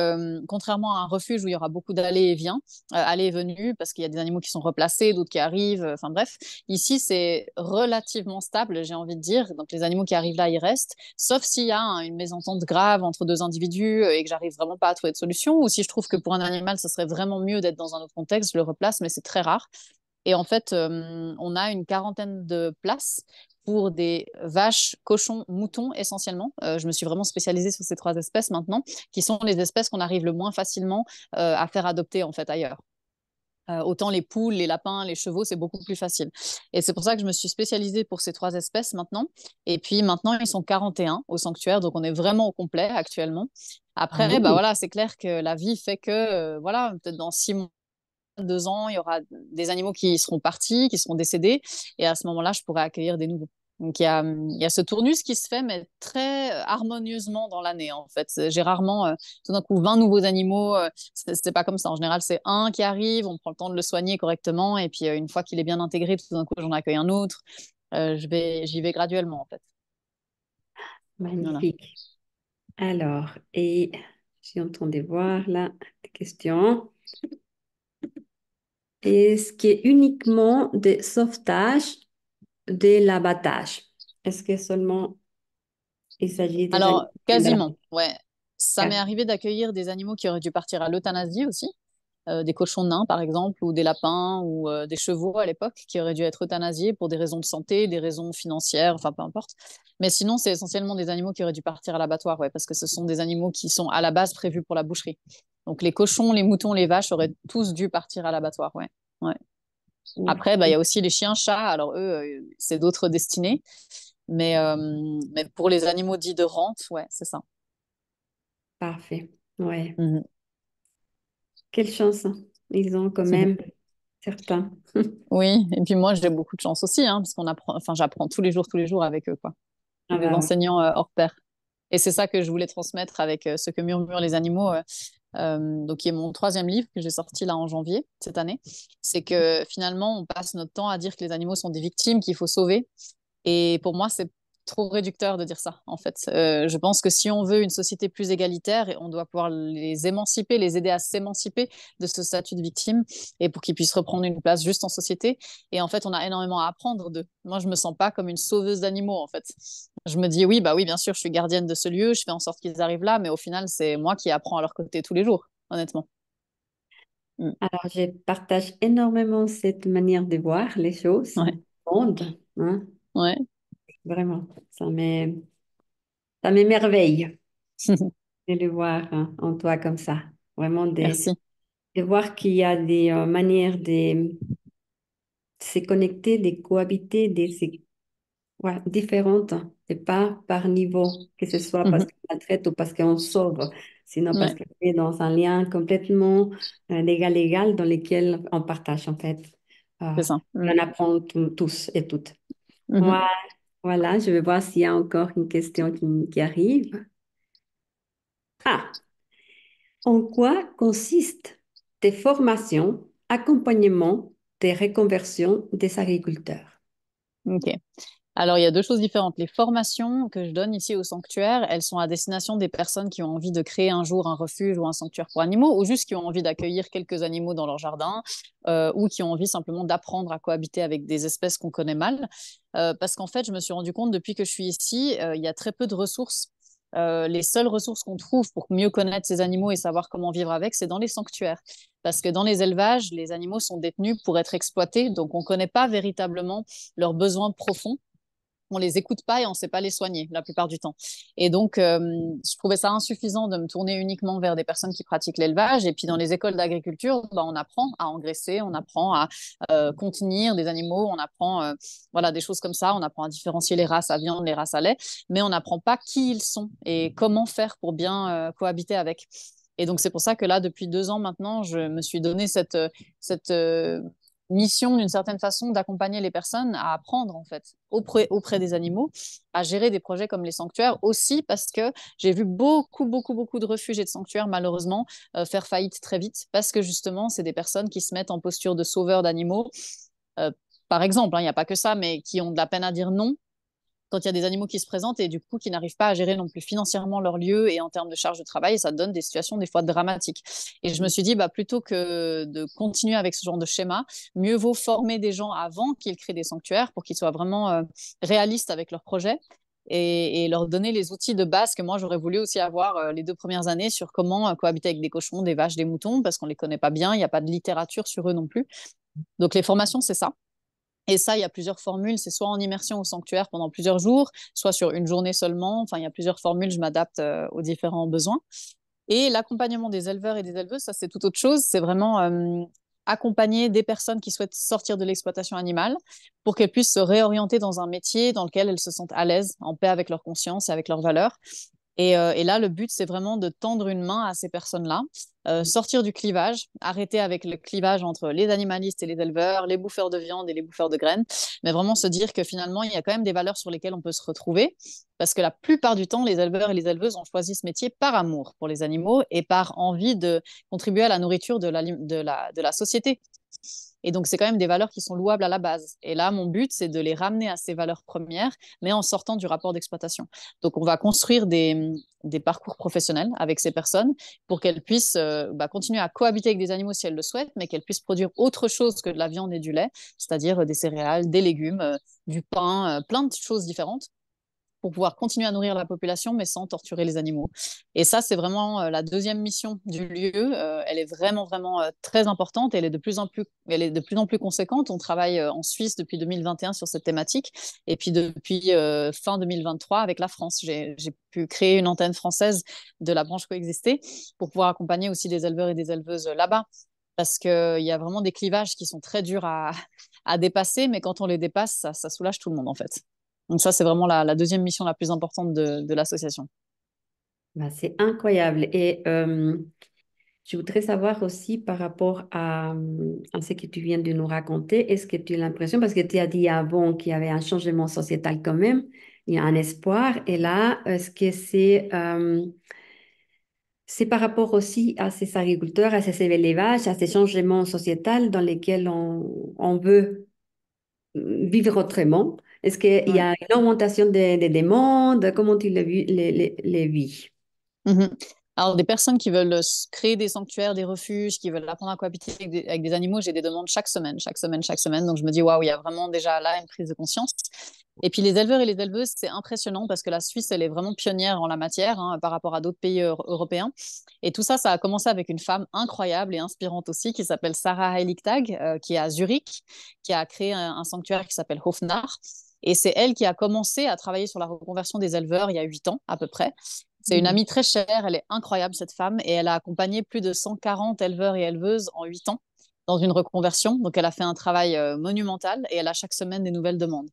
contrairement à un refuge où il y aura beaucoup d'allées et viens, allées et venues, parce qu'il y a des animaux qui sont replacés, d'autres qui arrivent, enfin bref, ici c'est relativement stable, j'ai envie de dire. Donc les animaux qui arrivent là, ils restent, sauf s'il y a une mésentente grave entre deux individus et que j'arrive vraiment pas à trouver de solution, ou si je trouve que pour un animal, ça serait vraiment mieux d'être dans un autre contexte, je le replace, mais c'est très rare. Et en fait, on a une quarantaine de places pour des vaches, cochons, moutons essentiellement. Je me suis vraiment spécialisée sur ces trois espèces maintenant, qui sont les espèces qu'on arrive le moins facilement à faire adopter en fait ailleurs. Autant les poules, les lapins, les chevaux, c'est beaucoup plus facile. Et c'est pour ça que je me suis spécialisée pour ces trois espèces maintenant. Et puis maintenant, ils sont 41 au sanctuaire, donc on est vraiment au complet actuellement. Ah Après, bah oui. voilà, c'est clair que la vie fait que, voilà, peut-être dans 6 mois, 2 ans, il y aura des animaux qui seront partis, qui seront décédés, et à ce moment-là, je pourrai accueillir des nouveaux. Donc il y a ce tournus qui se fait, mais très harmonieusement dans l'année, en fait. J'ai rarement, tout d'un coup, 20 nouveaux animaux. C'est pas comme ça. En général, c'est un qui arrive, on prend le temps de le soigner correctement, et puis une fois qu'il est bien intégré, tout d'un coup, j'en accueille un autre. J'y vais graduellement, en fait. Voilà. Magnifique. Alors, et je suis en train de voir là des questions. Est-ce qu'il y a uniquement des sauvetages de l'abattage? Est-ce que seulement il s'agit des Alors, animaux de quasiment, l'abattage? ouais. Ça m'est arrivé d'accueillir des animaux qui auraient dû partir à l'euthanasie aussi. Des cochons nains, par exemple, ou des lapins, ou des chevaux à l'époque, qui auraient dû être euthanasiés pour des raisons de santé, des raisons financières, enfin peu importe. Mais sinon, c'est essentiellement des animaux qui auraient dû partir à l'abattoir, ouais, parce que ce sont des animaux qui sont à la base prévus pour la boucherie. Donc les cochons, les moutons, les vaches auraient tous dû partir à l'abattoir, ouais. Ouais. Après, bah, il y a aussi les chiens, chats, alors eux, c'est d'autres destinées. Mais pour les animaux dits de rente, ouais, c'est ça. Parfait. Ouais. Mhm. Quelle chance, hein. Ils ont quand même certains. Oui, et puis moi j'ai beaucoup de chance aussi, hein, parce qu'on apprend, enfin j'apprends tous les jours avec eux, quoi. Ah Des bah ouais. enseignants hors pair. Et c'est ça que je voulais transmettre avec ce que murmurent les animaux, donc qui est mon troisième livre que j'ai sorti là en janvier cette année. C'est que finalement on passe notre temps à dire que les animaux sont des victimes qu'il faut sauver. Et pour moi, c'est trop réducteur de dire ça, en fait. Je pense que si on veut une société plus égalitaire, on doit pouvoir les émanciper, les aider à s'émanciper de ce statut de victime et pour qu'ils puissent reprendre une place juste en société. Et en fait, on a énormément à apprendre d'eux. Moi, je me sens pas comme une sauveuse d'animaux, en fait. Je me dis, oui, bah oui, bien sûr, je suis gardienne de ce lieu, je fais en sorte qu'ils arrivent là, mais au final, c'est moi qui apprends à leur côté tous les jours, honnêtement. Mm. Alors, je partage énormément cette manière de voir les choses, Ouais. monde, hein, Ouais. vraiment. Ça m'émerveille de le voir en toi comme ça. Vraiment, Merci. de voir qu'il y a des manières de se connecter, de cohabiter, ouais, différentes, et pas par niveau, que ce soit parce Mhm. qu'on maltraite ou parce qu'on sauve, sinon parce Ouais, qu'on est dans un lien complètement légal dans lequel on partage en fait. c'est Euh, ça. Mm. on apprend tous et toutes. Ouais, Mhm. voilà, je vais voir s'il y a encore une question qui arrive. Ah, en quoi consistent tes formations, accompagnement des reconversions des agriculteurs? Ok. Alors, il y a deux choses différentes. Les formations que je donne ici au sanctuaire, elles sont à destination des personnes qui ont envie de créer un jour un refuge ou un sanctuaire pour animaux, ou juste qui ont envie d'accueillir quelques animaux dans leur jardin, ou qui ont envie simplement d'apprendre à cohabiter avec des espèces qu'on connaît mal. Parce qu'en fait, je me suis rendu compte depuis que je suis ici, il y a très peu de ressources. Les seules ressources qu'on trouve pour mieux connaître ces animaux et savoir comment vivre avec, c'est dans les sanctuaires. Parce que dans les élevages, les animaux sont détenus pour être exploités, donc on ne connaît pas véritablement leurs besoins profonds, on les écoute pas et on sait pas les soigner la plupart du temps. Et donc, je trouvais ça insuffisant de me tourner uniquement vers des personnes qui pratiquent l'élevage. Et puis, dans les écoles d'agriculture, bah, on apprend à engraisser, on apprend à contenir des animaux, on apprend voilà, des choses comme ça, on apprend à différencier les races à viande, les races à lait, mais on n'apprend pas qui ils sont et comment faire pour bien cohabiter avec. Et donc, c'est pour ça que là, depuis 2 ans maintenant, je me suis donné cette mission d'une certaine façon d'accompagner les personnes à apprendre en fait auprès des animaux à gérer des projets comme les sanctuaires aussi parce que j'ai vu beaucoup de refuges et de sanctuaires malheureusement faire faillite très vite parce que justement c'est des personnes qui se mettent en posture de sauveurs d'animaux. Euh, Par exemple, hein, il n'y a pas que ça, mais qui ont de la peine à dire non quand il y a des animaux qui se présentent et du coup qui n'arrivent pas à gérer non plus financièrement leur lieu et en termes de charge de travail, ça donne des situations des fois dramatiques. Et je me suis dit, bah, plutôt que de continuer avec ce genre de schéma, mieux vaut former des gens avant qu'ils créent des sanctuaires pour qu'ils soient vraiment réalistes avec leurs projets et leur donner les outils de base que moi j'aurais voulu aussi avoir les 2 premières années sur comment cohabiter avec des cochons, des vaches, des moutons, parce qu'on les connaît pas bien, il n'y a pas de littérature sur eux non plus. Donc les formations, c'est ça. Et ça, il y a plusieurs formules. C'est soit en immersion au sanctuaire pendant plusieurs jours, soit sur une journée seulement. Enfin, il y a plusieurs formules. Je m'adapte aux différents besoins. Et l'accompagnement des éleveurs et des éleveuses, ça, c'est tout autre chose. C'est vraiment accompagner des personnes qui souhaitent sortir de l'exploitation animale pour qu'elles puissent se réorienter dans un métier dans lequel elles se sentent à l'aise, en paix avec leur conscience et avec leurs valeurs. Et là, le but, c'est vraiment de tendre une main à ces personnes-là, sortir du clivage, arrêter avec le clivage entre les animalistes et les éleveurs, les bouffeurs de viande et les bouffeurs de graines, mais vraiment se dire que finalement, il y a quand même des valeurs sur lesquelles on peut se retrouver, parce que la plupart du temps, les éleveurs et les éleveuses ont choisi ce métier par amour pour les animaux et par envie de contribuer à la nourriture de la société. Et donc, c'est quand même des valeurs qui sont louables à la base. Et là, mon but, c'est de les ramener à ces valeurs premières, mais en sortant du rapport d'exploitation. Donc, on va construire des parcours professionnels avec ces personnes pour qu'elles puissent continuer à cohabiter avec des animaux si elles le souhaitent, mais qu'elles puissent produire autre chose que de la viande et du lait, c'est-à-dire des céréales, des légumes, du pain, plein de choses différentes pour pouvoir continuer à nourrir la population, mais sans torturer les animaux. Et ça, c'est vraiment la deuxième mission du lieu. Elle est vraiment très importante et elle est de plus en plus conséquente. On travaille en Suisse depuis 2021 sur cette thématique. Et puis depuis fin 2023 avec la France, j'ai pu créer une antenne française de la branche coexister pour pouvoir accompagner aussi des éleveurs et des éleveuses là-bas. Parce qu'il y a vraiment des clivages qui sont très durs à dépasser, mais quand on les dépasse, ça soulage tout le monde en fait. Donc ça, c'est vraiment la deuxième mission la plus importante de l'association. Bah, c'est incroyable. Et je voudrais savoir aussi par rapport à ce que tu viens de nous raconter, est-ce que tu as l'impression, parce que tu as dit avant qu'il y avait un changement sociétal quand même, il y a un espoir, et là, est-ce que c'est par rapport aussi à ces agriculteurs, à ces élevages, à ces changements sociétals dans lesquels on veut vivre autrement? Est-ce qu'il y Ouais. a une augmentation des demandes? Comment tu les vis? Mhm. Alors, des personnes qui veulent créer des sanctuaires, des refuges, qui veulent apprendre à cohabiter avec des animaux, j'ai des demandes chaque semaine, chaque semaine, chaque semaine. Donc, je me dis, waouh, il y a vraiment déjà là une prise de conscience. Et puis, les éleveurs et les éleveuses, c'est impressionnant parce que la Suisse, elle est vraiment pionnière en la matière hein, par rapport à d'autres pays européens. Et tout ça, ça a commencé avec une femme incroyable et inspirante aussi qui s'appelle Sarah Heiligtag, qui est à Zurich, qui a créé un sanctuaire qui s'appelle Hofnar. Et c'est elle qui a commencé à travailler sur la reconversion des éleveurs il y a 8 ans à peu près. C'est une Mhm. amie très chère, elle est incroyable cette femme et elle a accompagné plus de 140 éleveurs et éleveuses en 8 ans dans une reconversion. Donc elle a fait un travail monumental et elle a chaque semaine des nouvelles demandes.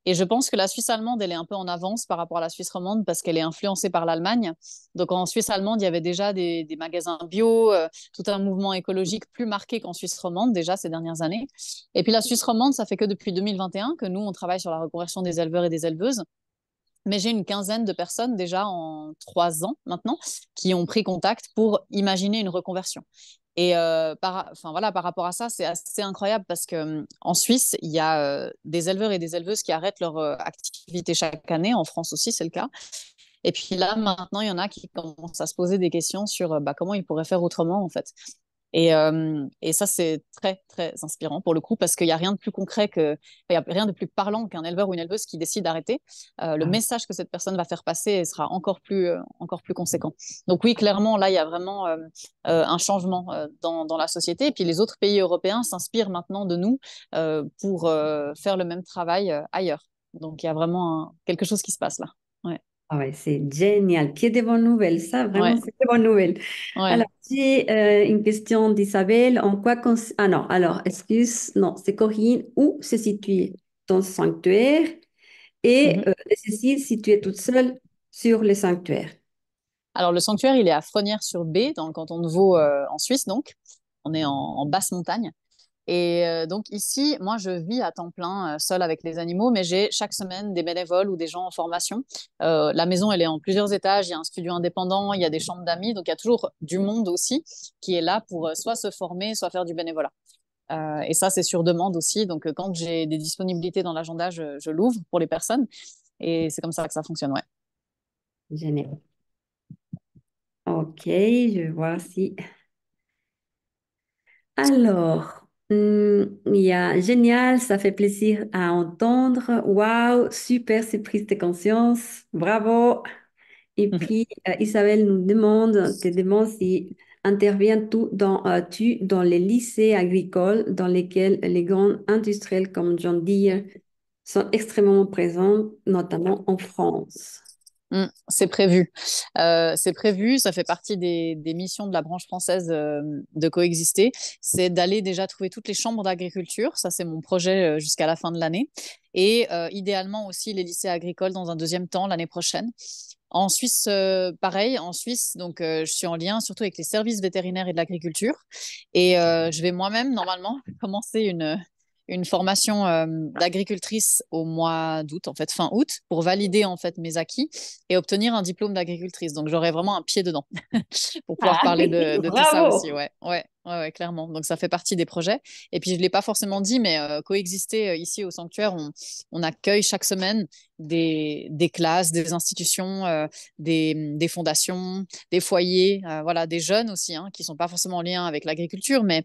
Et je pense que la Suisse allemande, elle est un peu en avance par rapport à la Suisse romande parce qu'elle est influencée par l'Allemagne. Donc en Suisse allemande, il y avait déjà des magasins bio, tout un mouvement écologique plus marqué qu'en Suisse romande déjà ces dernières années. Et puis la Suisse romande, ça fait que depuis 2021 que nous, on travaille sur la reconversion des éleveurs et des éleveuses. Mais j'ai une quinzaine de personnes déjà en 3 ans maintenant qui ont pris contact pour imaginer une reconversion. Et enfin, voilà, par rapport à ça, c'est assez incroyable parce que en Suisse, il y a des éleveurs et des éleveuses qui arrêtent leur activité chaque année. En France aussi, c'est le cas. Et puis là, maintenant, il y en a qui commencent à se poser des questions sur comment ils pourraient faire autrement, en fait. Et ça, c'est très, très inspirant pour le coup, parce qu'il n'y a rien de plus concret il y a rien de plus parlant qu'un éleveur ou une éleveuse qui décide d'arrêter. Le Ah, message que cette personne va faire passer sera encore plus conséquent. Donc oui, clairement, là, il y a vraiment un changement dans la société. Et puis les autres pays européens s'inspirent maintenant de nous pour faire le même travail ailleurs. Donc il y a vraiment quelque chose qui se passe là. Ouais, ah ouais, c'est génial. Quelle de bonnes nouvelles. Ça, vraiment, ouais, c'est de bonnes nouvelles. ouais. Alors, j'ai une question d'Isabelle. En quoi Ah non, alors, excuse, non, c'est Corinne. Où se situe ton sanctuaire? Et Mhm. Cécile, si tu es toute seule sur le sanctuaire. Alors, le sanctuaire, il est à Frenières-sur-Bée, dans le canton de Vaud, en Suisse, donc. On est en basse montagne. Et donc, ici, moi, je vis à temps plein, seule avec les animaux, mais j'ai chaque semaine des bénévoles ou des gens en formation. La maison, elle est en plusieurs étages. Il y a un studio indépendant, il y a des chambres d'amis. Donc, il y a toujours du monde aussi qui est là pour soit se former, soit faire du bénévolat. Et ça, c'est sur demande aussi. Donc, quand j'ai des disponibilités dans l'agenda, je l'ouvre pour les personnes. Et c'est comme ça que ça fonctionne, ouais. Génial. Ok, je vais voir si. Alors, il y a génial, ça fait plaisir à entendre. Waouh, super, c'est prise de conscience. Bravo. Et puis, Isabelle nous demande, te demande si tu dans les lycées agricoles dans lesquels les grands industriels comme John Deere sont extrêmement présents, notamment en France. C'est prévu. C'est prévu, ça fait partie des missions de la branche française de coexister. C'est d'aller déjà trouver toutes les chambres d'agriculture. Ça, c'est mon projet jusqu'à la fin de l'année. Et idéalement aussi les lycées agricoles dans un deuxième temps l'année prochaine. En Suisse, pareil, en Suisse, donc je suis en lien surtout avec les services vétérinaires et de l'agriculture. Et je vais moi-même, normalement, commencer une formation d'agricultrice au mois d'août, en fait, fin août, pour valider en fait mes acquis et obtenir un diplôme d'agricultrice. Donc j'aurai vraiment un pied dedans pour pouvoir Ah, parler de tout ça aussi. bravo! Ouais, ouais, ouais, ouais, clairement. Donc ça fait partie des projets. Et puis je ne l'ai pas forcément dit, mais coexister ici au sanctuaire, on accueille chaque semaine des classes, des institutions, des fondations, des foyers, voilà, des jeunes aussi, hein, qui ne sont pas forcément en lien avec l'agriculture, mais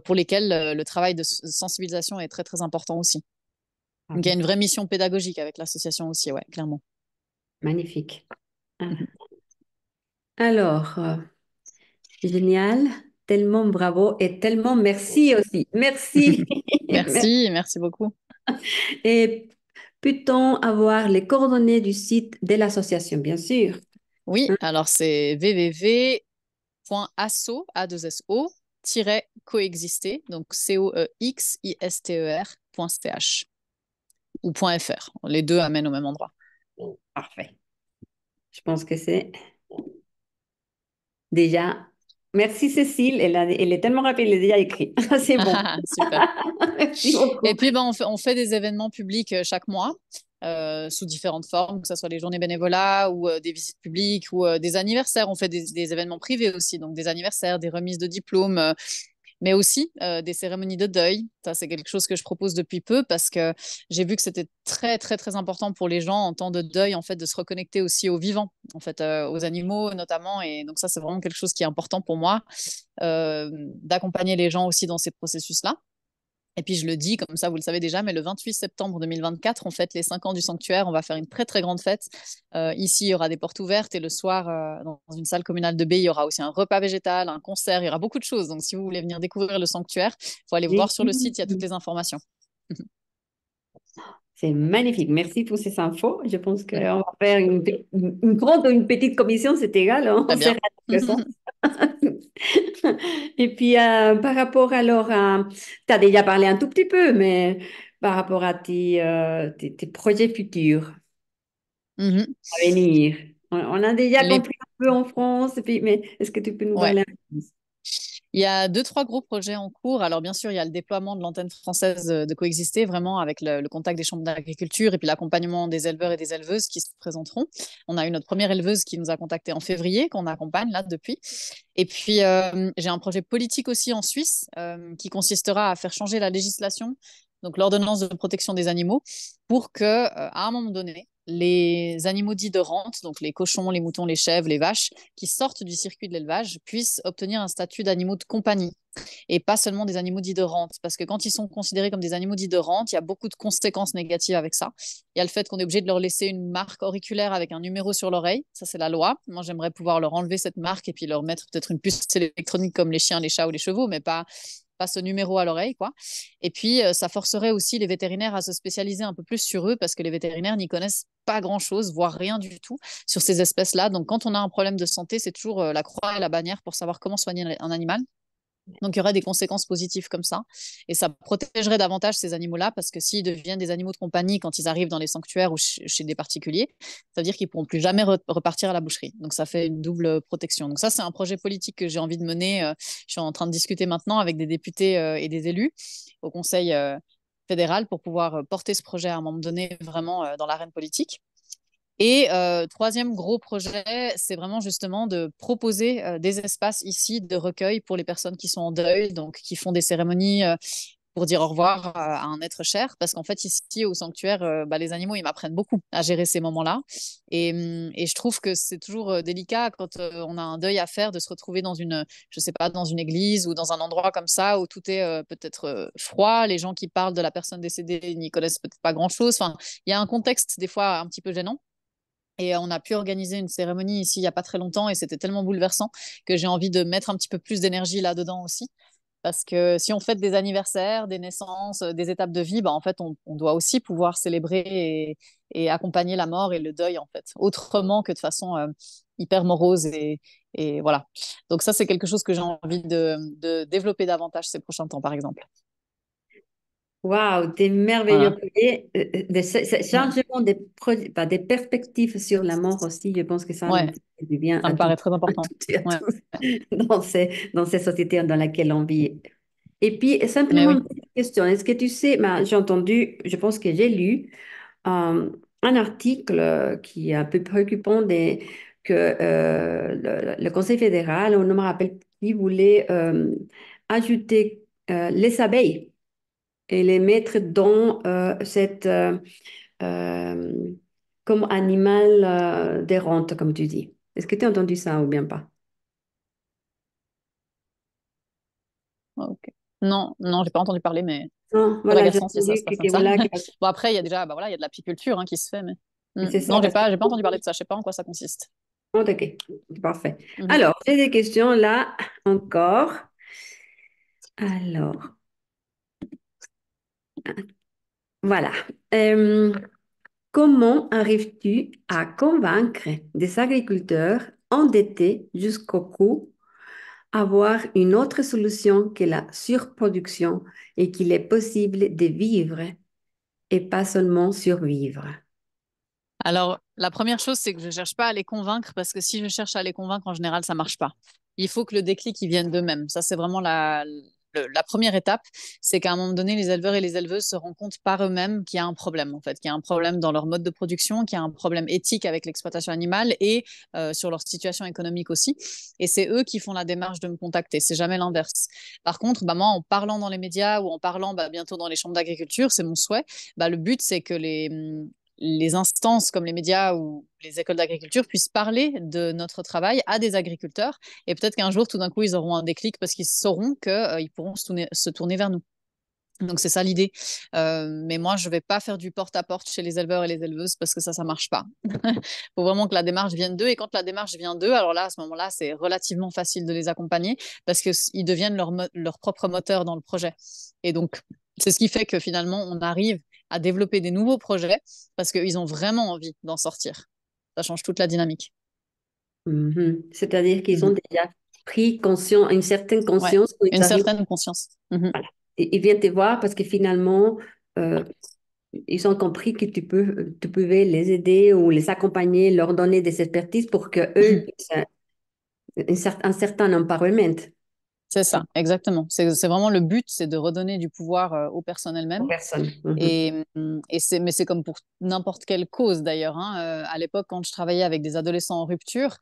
pour lesquels le travail de sensibilisation est très, très important aussi. Ah, Donc il y a une vraie mission pédagogique avec l'association aussi, ouais, clairement. magnifique. Ah. Mhm. Alors, génial, tellement bravo et tellement merci aussi. Merci. Merci, merci beaucoup. Et peut-on avoir les coordonnées du site de l'association, bien sûr? Oui, alors c'est www.asso, A2SO, coexister, donc coexister.ch ou .fr. Les deux amènent au même endroit. Parfait. Je pense que c'est déjà. Merci Cécile, elle est tellement rapide, elle est déjà écrit. C'est bon. Super. Merci Et beaucoup. puis, ben, on fait des événements publics chaque mois, sous différentes formes, que ce soit les journées bénévolat ou des visites publiques ou des anniversaires. On fait des événements privés aussi, donc des anniversaires, des remises de diplômes. mais aussi des cérémonies de deuil. Ça, c'est quelque chose que je propose depuis peu parce que j'ai vu que c'était très, très, très important pour les gens en temps de deuil, en fait, de se reconnecter aussi aux vivants, en fait, aux animaux notamment. Et donc ça, c'est vraiment quelque chose qui est important pour moi, d'accompagner les gens aussi dans ces processus-là. Et puis je le dis, comme ça vous le savez déjà, mais le 28 septembre 2024, on fête les 5 ans du sanctuaire. On va faire une très très grande fête. Ici, il y aura des portes ouvertes et le soir, dans une salle communale de baie, il y aura aussi un repas végétal, un concert, il y aura beaucoup de choses. Donc si vous voulez venir découvrir le sanctuaire, il faut aller voir sur le site, il y a toutes les informations. C'est magnifique. Merci pour ces infos. Je pense qu'on va faire une grande ou une petite commission, c'est égal, hein, on Très sera bien. à quelque chose. Et puis, par rapport alors à... Tu as déjà parlé un tout petit peu, mais par rapport à tes projets futurs Mhm. à venir, on a déjà Les... compris un peu en France, et puis, mais est-ce que tu peux nous Ouais. parler un peu plus? Il y a deux, trois gros projets en cours. Alors, bien sûr, il y a le déploiement de l'antenne française de Coexister, vraiment avec le contact des chambres d'agriculture et puis l'accompagnement des éleveurs et des éleveuses qui se présenteront. On a eu notre première éleveuse qui nous a contactés en février, qu'on accompagne là depuis. Et puis, j'ai un projet politique aussi en Suisse qui consistera à faire changer la législation, donc l'ordonnance de protection des animaux, pour que, à un moment donné, les animaux dits de rente, donc les cochons, les moutons, les chèvres, les vaches, qui sortent du circuit de l'élevage, puissent obtenir un statut d'animaux de compagnie et pas seulement des animaux dits de rente. Parce que quand ils sont considérés comme des animaux dits de rente, il y a beaucoup de conséquences négatives avec ça. Il y a le fait qu'on est obligé de leur laisser une marque auriculaire avec un numéro sur l'oreille. Ça, c'est la loi. Moi, j'aimerais pouvoir leur enlever cette marque et puis leur mettre peut-être une puce électronique comme les chiens, les chats ou les chevaux, mais pas ce numéro à l'oreille, quoi. Et puis, ça forcerait aussi les vétérinaires à se spécialiser un peu plus sur eux parce que les vétérinaires n'y connaissent pas grand-chose, voire rien du tout sur ces espèces-là. Donc, quand on a un problème de santé, c'est toujours la croix et la bannière pour savoir comment soigner un animal. Donc, il y aurait des conséquences positives comme ça. Et ça protégerait davantage ces animaux-là parce que s'ils deviennent des animaux de compagnie quand ils arrivent dans les sanctuaires ou chez des particuliers, ça veut dire qu'ils ne pourront plus jamais repartir à la boucherie. Donc, ça fait une double protection. Donc, ça, c'est un projet politique que j'ai envie de mener. Je suis en train de discuter maintenant avec des députés et des élus au Conseil fédéral pour pouvoir porter ce projet à un moment donné vraiment dans l'arène politique. Et troisième gros projet, c'est vraiment justement de proposer des espaces ici de recueil pour les personnes qui sont en deuil, donc qui font des cérémonies pour dire au revoir à un être cher. Parce qu'en fait, ici au sanctuaire, les animaux, ils m'apprennent beaucoup à gérer ces moments-là. Et je trouve que c'est toujours délicat quand on a un deuil à faire de se retrouver dans une, je sais pas, dans une église ou dans un endroit comme ça où tout est peut-être froid. Les gens qui parlent de la personne décédée n'y connaissent peut-être pas grand-chose. Enfin, il y a un contexte des fois un petit peu gênant. Et on a pu organiser une cérémonie ici il n'y a pas très longtemps et c'était tellement bouleversant que j'ai envie de mettre un petit peu plus d'énergie là-dedans aussi. Parce que si on fête des anniversaires, des naissances, des étapes de vie, bah, en fait, on doit aussi pouvoir célébrer et accompagner la mort et le deuil, en fait, autrement que de façon hyper morose. Et voilà. Donc ça, c'est quelque chose que j'ai envie de développer davantage ces prochains temps, par exemple. Waouh, des merveilleux Voilà. projets, ce Ouais. changement bah, des perspectives sur la mort aussi, je pense que ça nous Ouais, fait du bien ça me paraît très à important. toutes et à Ouais. tous dans ces sociétés dans lesquelles on vit. Et puis, Mais simplement une oui. petite question. Est-ce que tu sais, bah, j'ai entendu, je pense que j'ai lu un article qui est un peu préoccupant que le Conseil fédéral, on ne me rappelle qui, voulait ajouter les abeilles et les mettre dans euh, comme animal des rentes, comme tu dis. Est-ce que tu as entendu ça ou bien pas? Ok. Non, non, j'ai pas entendu parler, mais Non, à voilà, j'ai Madagascar, ça entendu se passe comme que ça. voilà, Bon, après, il y a déjà, bah voilà, il y a de l'apiculture qui se fait, mais c'est ça Non, parce que... j'ai pas entendu parler de ça. Je sais pas en quoi ça consiste. Oh, ok, parfait. Mhm. Alors, j'ai des questions là encore. Alors, voilà. Euh, Comment arrives-tu à convaincre des agriculteurs endettés jusqu'au cou avoir une autre solution que la surproduction et qu'il est possible de vivre et pas seulement survivre? Alors, la première chose, c'est que je cherche pas à les convaincre parce que si je cherche à les convaincre, en général, ça marche pas. Il faut que le déclic il vienne d'eux-mêmes. Ça, c'est vraiment la première étape, c'est qu'à un moment donné, les éleveurs et les éleveuses se rendent compte par eux-mêmes qu'il y a un problème, en fait, qu'il y a un problème dans leur mode de production, qu'il y a un problème éthique avec l'exploitation animale et sur leur situation économique aussi. Et c'est eux qui font la démarche de me contacter. C'est jamais l'inverse. Par contre, bah, moi, en parlant dans les médias ou en parlant bientôt dans les chambres d'agriculture, c'est mon souhait. Le but, c'est que les instances comme les médias ou les écoles d'agriculture puissent parler de notre travail à des agriculteurs et peut-être qu'un jour, tout d'un coup, ils auront un déclic parce qu'ils sauront qu'ils pourront se tourner vers nous. Donc, c'est ça l'idée. Mais moi, je ne vais pas faire du porte-à-porte chez les éleveurs et les éleveuses parce que ça ne marche pas. Il faut vraiment que la démarche vienne d'eux. Et quand la démarche vient d'eux, alors là, à ce moment-là, c'est relativement facile de les accompagner parce qu'ils deviennent leur propre moteur dans le projet. Et donc, c'est ce qui fait que finalement, on arrive à développer des nouveaux projets parce qu'ils ont vraiment envie d'en sortir. Ça change toute la dynamique. Mhm. C'est-à-dire qu'ils ont Mhm. déjà pris conscience, une certaine Ouais, conscience quand ils une arrivent. certaine conscience. Mhm. Voilà. Et ils viennent te voir parce que finalement, euh, ils ont compris que tu pouvais les aider ou les accompagner, leur donner des expertises pour que eux puissent un certain empowerment C'est ça, exactement. C'est vraiment le but, c'est de redonner du pouvoir au personnel aux même. personnes. Mhm. Mais c'est comme pour n'importe quelle cause d'ailleurs, hein. À l'époque, quand je travaillais avec des adolescents en rupture,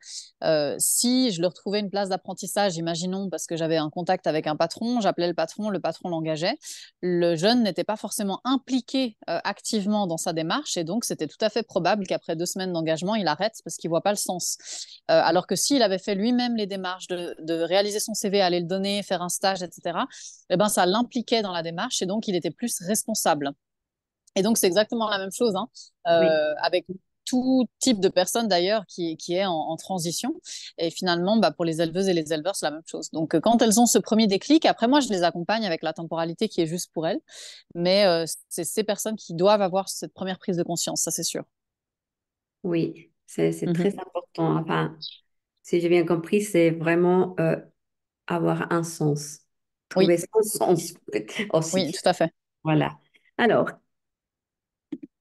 si je leur trouvais une place d'apprentissage, imaginons, parce que j'avais un contact avec un patron, j'appelais le patron l'engageait. Le jeune n'était pas forcément impliqué activement dans sa démarche et donc c'était tout à fait probable qu'après 2 semaines d'engagement, il arrête parce qu'il voit pas le sens. Alors que s'il avait fait lui-même les démarches de réaliser son CV, aller le donner, faire un stage, etc., eh ben, ça l'impliquait dans la démarche et donc il était plus responsable. Et donc, c'est exactement la même chose hein, Oui, avec tout type de personnes d'ailleurs qui est en transition. Et finalement, pour les éleveuses et les éleveurs, c'est la même chose. Donc, quand elles ont ce premier déclic, après, moi, je les accompagne avec la temporalité qui est juste pour elles. Mais c'est ces personnes qui doivent avoir cette première prise de conscience, ça, c'est sûr. oui, c'est très Mhm. important. Enfin, si j'ai bien compris, c'est vraiment avoir un sens, Oui, trouver son sens oui, aussi. tout à fait. Voilà. Alors,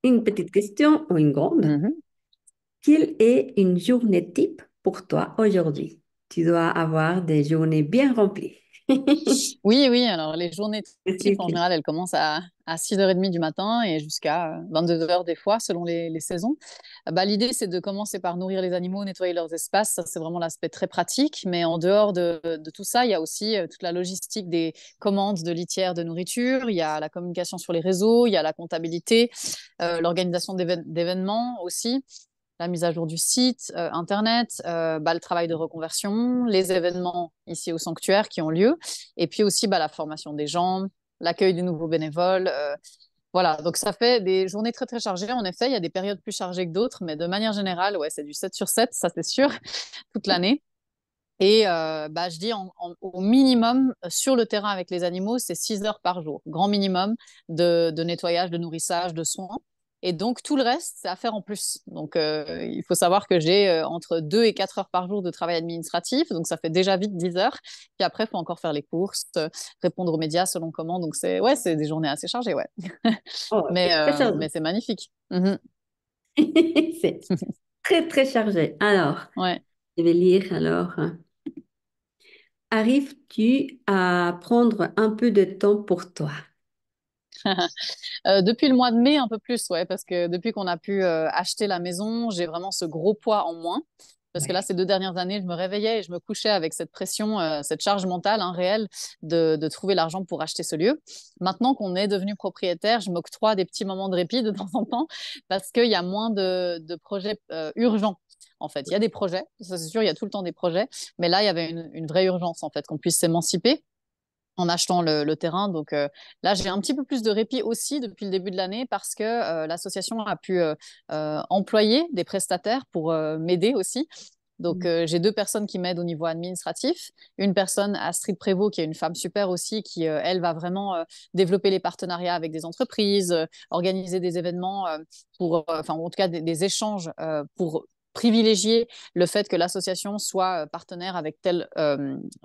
une petite question ou une grande. Mhm. Quelle est une journée type pour toi aujourd'hui? Tu dois avoir des journées bien remplies. Oui, oui, alors les journées types, en Cécile. général, elles commencent à 6h30 du matin et jusqu'à 22h des fois, selon les saisons. L'idée, c'est de commencer par nourrir les animaux, nettoyer leurs espaces. Ça, c'est vraiment l'aspect très pratique. Mais en dehors de tout ça, il y a aussi toute la logistique des commandes de litières de nourriture. Il y a la communication sur les réseaux, il y a la comptabilité, l'organisation d'événements aussi, la mise à jour du site, Internet, le travail de reconversion, les événements ici au sanctuaire qui ont lieu, et puis aussi la formation des gens, l'accueil du nouveau bénévole. Voilà, donc ça fait des journées très très chargées. En effet, il y a des périodes plus chargées que d'autres, mais de manière générale, ouais, c'est du 7 sur 7, ça c'est sûr, toute l'année. Et je dis au minimum sur le terrain avec les animaux, c'est 6 heures par jour, grand minimum de nettoyage, de nourrissage, de soins. Et donc tout le reste, c'est à faire en plus. Donc il faut savoir que j'ai entre 2 et 4 heures par jour de travail administratif, donc ça fait déjà vite 10 heures. Puis après, il faut encore faire les courses, répondre aux médias selon comment. Donc c'est des journées assez chargées, ouais. Oh, Mais, c'est très chargé. mais c'est magnifique. Mhm. C'est très, très chargé. Alors, Ouais. je vais lire alors. Arrives-tu à prendre un peu de temps pour toi? Depuis le mois de mai, un peu plus, ouais, parce que depuis qu'on a pu acheter la maison, j'ai vraiment ce gros poids en moins. Parce que là, Oui. ces 2 dernières années, je me réveillais et je me couchais avec cette pression, cette charge mentale réelle de trouver l'argent pour acheter ce lieu. Maintenant qu'on est devenu propriétaire, je m'octroie des petits moments de répit de temps en temps parce qu'il y a moins de projets urgents. En fait, il y a des projets, ça c'est sûr, il y a tout le temps des projets, mais là, il y avait une vraie urgence en fait qu'on puisse s'émanciper en achetant le terrain. Donc là, j'ai un petit peu plus de répit aussi depuis le début de l'année parce que l'association a pu employer des prestataires pour m'aider aussi. Donc, j'ai 2 personnes qui m'aident au niveau administratif. Une personne, Astrid Prévost, qui est une femme super aussi, qui, elle, va vraiment développer les partenariats avec des entreprises, organiser des événements enfin, en tout cas, des échanges pour privilégier le fait que l'association soit partenaire avec tel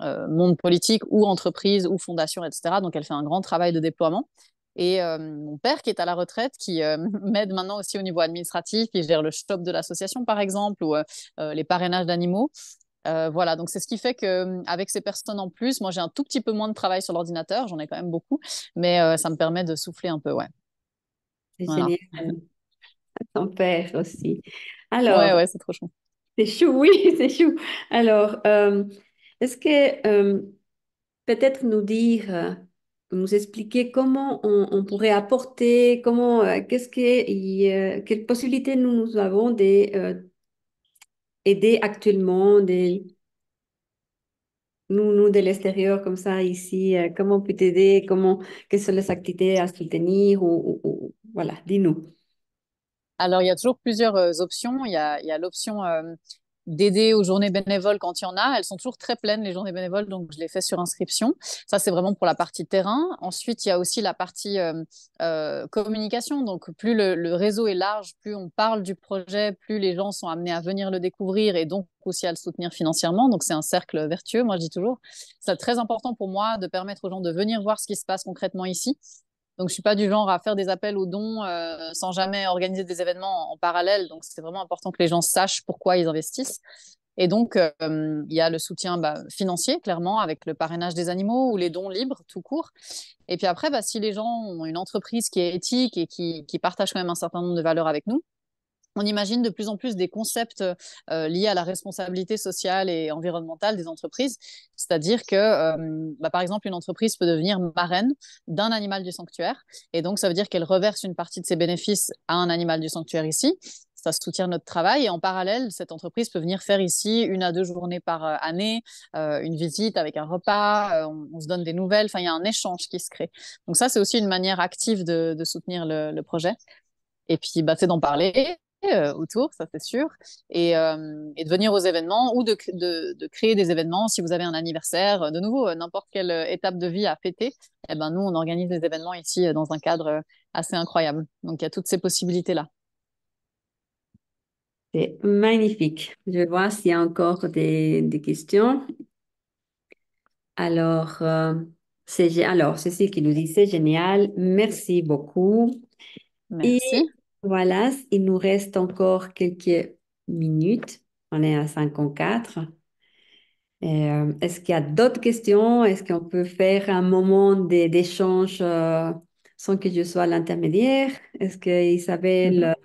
monde politique ou entreprise ou fondation, etc. Donc, elle fait un grand travail de déploiement. Et mon père qui est à la retraite, qui m'aide maintenant aussi au niveau administratif, il gère le shop de l'association par exemple, ou les parrainages d'animaux. Voilà, donc c'est ce qui fait que avec ces personnes en plus, moi j'ai un tout petit peu moins de travail sur l'ordinateur, j'en ai quand même beaucoup, mais ça me permet de souffler un peu, ouais. C'est Voilà. génial. Ton père aussi. Ouais, Alors, ouais, c'est trop chou. c'est chou, oui, c'est chou. Alors, est-ce que peut-être nous dire, nous expliquer comment on pourrait apporter, comment, quelles possibilités nous avons d'aider actuellement nous de l'extérieur comme ça ici, comment on peut t'aider, quelles sont les activités à soutenir voilà, dis-nous. Alors, il y a toujours plusieurs options. Il y a l'option d'aider aux journées bénévoles quand il y en a. Elles sont toujours très pleines, les journées bénévoles, donc je les fais sur inscription. Ça, c'est vraiment pour la partie terrain. Ensuite, il y a aussi la partie communication. Donc, plus le réseau est large, plus on parle du projet, plus les gens sont amenés à venir le découvrir et donc aussi à le soutenir financièrement. Donc, c'est un cercle vertueux, moi, je dis toujours. C'est très important pour moi de permettre aux gens de venir voir ce qui se passe concrètement ici. Donc, je suis pas du genre à faire des appels aux dons sans jamais organiser des événements en parallèle. Donc, c'est vraiment important que les gens sachent pourquoi ils investissent. Et donc, il y a le soutien financier, clairement, avec le parrainage des animaux ou les dons libres, tout court. Et puis après, si les gens ont une entreprise qui est éthique et qui partage quand même un certain nombre de valeurs avec nous, on imagine de plus en plus des concepts liés à la responsabilité sociale et environnementale des entreprises. C'est-à-dire que, par exemple, une entreprise peut devenir marraine d'un animal du sanctuaire. Et donc, ça veut dire qu'elle reverse une partie de ses bénéfices à un animal du sanctuaire ici. Ça soutient notre travail. Et en parallèle, cette entreprise peut venir faire ici 1 à 2 journées par année, une visite avec un repas, on se donne des nouvelles. Enfin, il y a un échange qui se crée. Donc ça, c'est aussi une manière active de soutenir le projet. Et puis, c'est d'en parler autour, ça c'est sûr, et de venir aux événements ou de créer des événements si vous avez un anniversaire. De nouveau, n'importe quelle étape de vie à fêter, eh ben, nous, on organise des événements ici dans un cadre assez incroyable. Donc, il y a toutes ces possibilités-là. C'est magnifique. Je vais voir s'il y a encore des questions. Alors, alors, Cécile qui nous dit, c'est génial. Merci beaucoup. Et Merci. voilà, il nous reste encore quelques minutes. On est à 54. Est-ce qu'il y a d'autres questions? Est-ce qu'on peut faire un moment d'échange sans que je sois l'intermédiaire? Est-ce que Isabelle,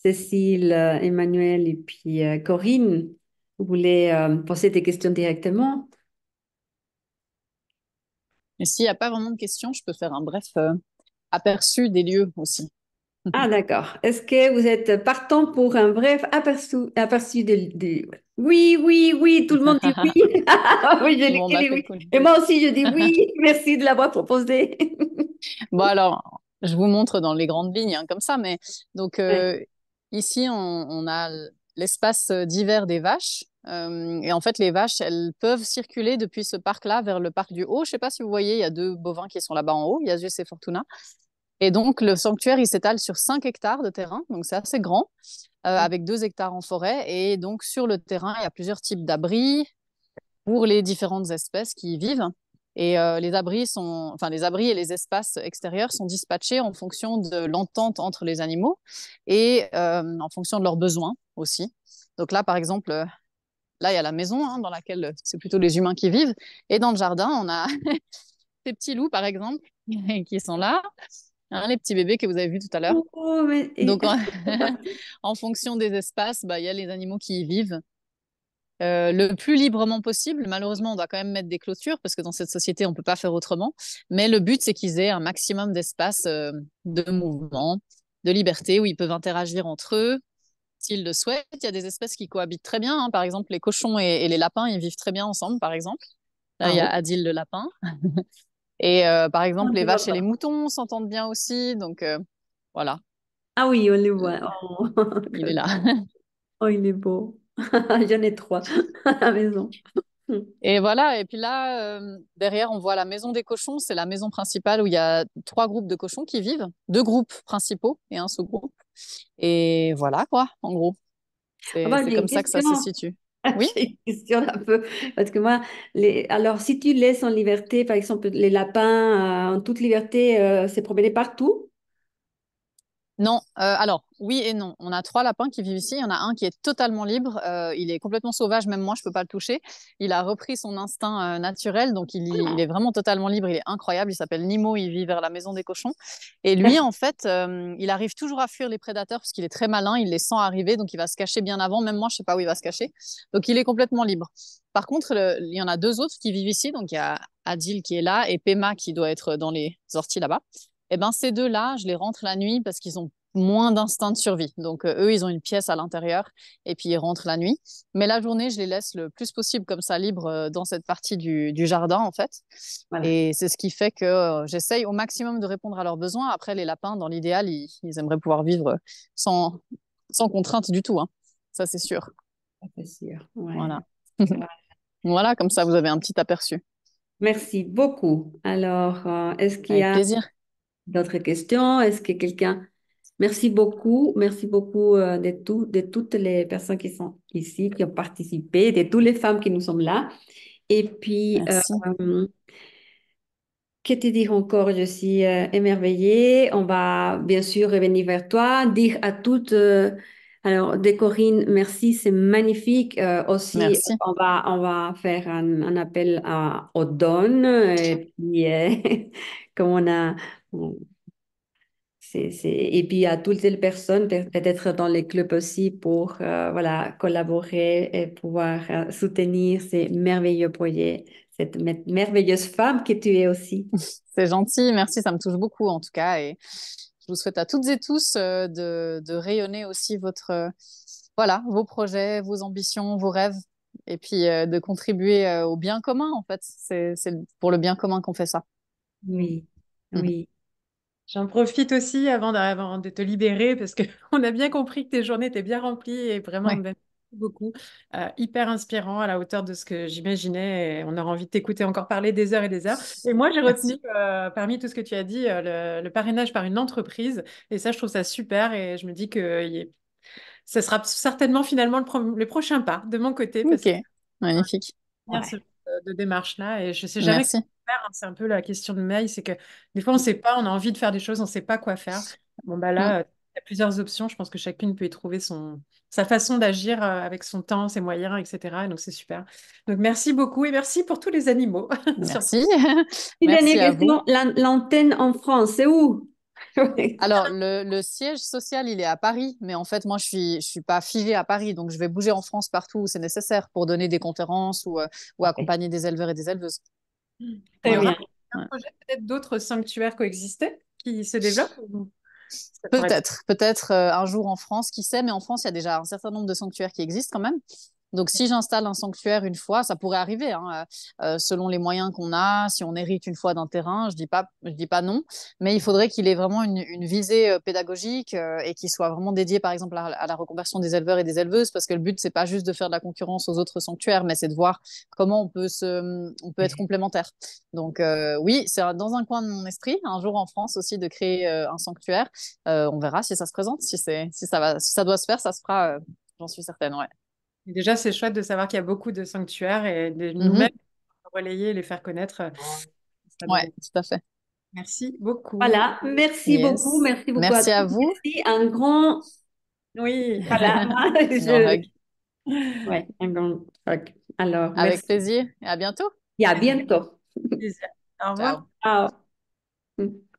Mhm. Cécile, Emmanuel et puis Corinne, vous voulez poser des questions directement? Et s'il n'y a pas vraiment de questions, je peux faire un bref aperçu des lieux aussi. Ah, d'accord. Est-ce que vous êtes partant pour un bref aperçu Oui, oui, oui, tout le monde dit oui. Oui, Bon, je dis c'est oui. cool. Et moi aussi, je dis oui. Merci de l'avoir proposé. Bon, alors, je vous montre dans les grandes lignes, hein, comme ça, mais donc ici, on a l'espace d'hiver des vaches. Et en fait, les vaches, elles peuvent circuler depuis ce parc-là vers le parc du Haut. Je ne sais pas si vous voyez, il y a 2 bovins qui sont là-bas en haut, Iasus et Fortuna. Et donc, le sanctuaire, il s'étale sur 5 hectares de terrain, donc c'est assez grand, avec 2 hectares en forêt. Et donc, sur le terrain, il y a plusieurs types d'abris, pour les différentes espèces qui y vivent. Et les abris et les espaces extérieurs sont dispatchés en fonction de l'entente entre les animaux et en fonction de leurs besoins aussi. Donc là, par exemple, là, il y a la maison dans laquelle c'est plutôt les humains qui vivent. Et dans le jardin, on a ces petits loups, par exemple, qui sont là, hein, les petits bébés que vous avez vus tout à l'heure. Oh, mais Donc, en fonction des espaces, il y a les animaux qui y vivent le plus librement possible. Malheureusement, on doit quand même mettre des clôtures parce que dans cette société, on ne peut pas faire autrement. Mais le but, c'est qu'ils aient un maximum d'espace de mouvement, de liberté, où ils peuvent interagir entre eux s'ils le souhaitent. Il y a des espèces qui cohabitent très bien, hein. Par exemple, les cochons et les lapins, ils vivent très bien ensemble, par exemple. Là, ah, il y a oh. Adil le lapin. Et par exemple, les Je vois vaches et les pas. moutons s'entendent bien aussi. Donc, voilà, Ah oui, on le voit. Euh, Oh, il est là. oh, il est beau. J'en ai trois à la maison. Et voilà, et puis là, derrière, on voit la maison des cochons. C'est la maison principale où il y a 3 groupes de cochons qui vivent, 2 groupes principaux et un sous-groupe. Et voilà, quoi, en gros. Ah C'est bah, c'est j'ai une comme ça que ça question. se situe. Oui? J'ai une question un peu. Parce que moi, alors, si tu laisses en liberté, par exemple, les lapins en toute liberté se promener partout? Non, alors oui et non. On a trois lapins qui vivent ici. Il y en a un qui est totalement libre. Il est complètement sauvage, même moi, je peux pas le toucher. Il a repris son instinct naturel, donc il est vraiment totalement libre. Il est incroyable. Il s'appelle Nimo. Il vit vers la maison des cochons. Et lui, en fait, il arrive toujours à fuir les prédateurs parce qu'il est très malin. Il les sent arriver, donc il va se cacher bien avant. Même moi, je sais pas où il va se cacher. Donc il est complètement libre. Par contre, il y en a deux autres qui vivent ici. Donc il y a Adil qui est là et Pema qui doit être dans les orties là-bas. Eh ben, ces deux-là, je les rentre la nuit parce qu'ils ont moins d'instinct de survie. Donc, eux, ils ont une pièce à l'intérieur et puis ils rentrent la nuit. Mais la journée, je les laisse le plus possible comme ça, libres dans cette partie du jardin, en fait. Voilà. Et c'est ce qui fait que j'essaye au maximum de répondre à leurs besoins. Après, les lapins, dans l'idéal, ils aimeraient pouvoir vivre sans, sans contrainte du tout, hein. Ça, c'est sûr. C'est sûr. Ouais. Voilà. Voilà, comme ça, vous avez un petit aperçu. Merci beaucoup. Alors, est-ce qu'il y Avec a plaisir. d'autres questions? Est-ce que quelqu'un... Merci beaucoup de toutes les personnes qui sont ici, qui ont participé, de toutes les femmes qui nous sommes là. Et puis, Merci. que te dire encore? Je suis émerveillée. On va bien sûr revenir vers toi, dire à toutes, alors, de Corinne, merci, c'est magnifique. Aussi, Merci. on va faire un appel aux dons. Et puis, comme on a, et puis à toutes les personnes, peut-être dans les clubs aussi, pour voilà, collaborer et pouvoir soutenir ces merveilleux projets, cette merveilleuse femme que tu es aussi. C'est gentil, merci, ça me touche beaucoup en tout cas. Et je vous souhaite à toutes et tous de rayonner aussi voilà, vos projets, vos ambitions, vos rêves, et puis de contribuer au bien commun en fait. C'est pour le bien commun qu'on fait ça. Oui, Mhm. oui, J'en profite aussi avant de te libérer parce qu'on a bien compris que tes journées étaient bien remplies et vraiment Ouais, merci beaucoup. Hyper inspirant à la hauteur de ce que j'imaginais et on aura envie de t'écouter encore parler des heures et des heures. Et moi, j'ai retenu merci. parmi tout ce que tu as dit le parrainage par une entreprise et ça, je trouve ça super et je me dis que ça sera certainement finalement le prochain pas de mon côté parce Ok, que magnifique. bien ce ouais, genre de démarche-là. Et je sais jamais quoi Merci. faire, hein. C'est un peu la question de Mail, c'est que des fois, on ne sait pas, on a envie de faire des choses, on ne sait pas quoi faire. Bon, bah Mm. là, il y a plusieurs options. Je pense que chacune peut y trouver sa façon d'agir avec son temps, ses moyens, etc. Et donc, c'est super. Donc, merci beaucoup et merci pour tous les animaux. Surtout. Merci. une Merci dernière à vous. question, l'antenne en France, c'est où? Alors, le siège social, il est à Paris, mais en fait, moi, je suis pas figée à Paris, donc je vais bouger en France partout où c'est nécessaire pour donner des conférences ou Ok, accompagner des éleveurs et des éleveuses. Il y très Voilà. aura bien. un Ouais. projet, peut-être d'autres sanctuaires coexistés qui se développent. Ça pourrait être. Peut-être un jour en France, qui sait, mais en France, il y a déjà un certain nombre de sanctuaires qui existent quand même. Donc, si j'installe un sanctuaire une fois, ça pourrait arriver, hein, selon les moyens qu'on a. Si on hérite une fois d'un terrain, je dis pas non, mais il faudrait qu'il ait vraiment une visée pédagogique et qu'il soit vraiment dédié, par exemple, à la reconversion des éleveurs et des éleveuses, parce que le but, c'est pas juste de faire de la concurrence aux autres sanctuaires, mais c'est de voir comment on peut être complémentaire. Donc, oui, c'est dans un coin de mon esprit, un jour en France aussi, de créer un sanctuaire. On verra si ça se présente, si ça doit se faire, ça se fera. J'en suis certaine, ouais. Et déjà, c'est chouette de savoir qu'il y a beaucoup de sanctuaires et de nous-mêmes Mhm. relayer et les faire connaître. Ça Ouais, donne- tout à fait. Merci beaucoup. Voilà, Yes. merci beaucoup à Merci à tous. vous. Merci, un grand, Oui, voilà, moi, Grand hug. ouais, un grand hug. Alors, Avec merci plaisir et à bientôt. et à bientôt. plaisir. Au revoir. Ciao. Ciao.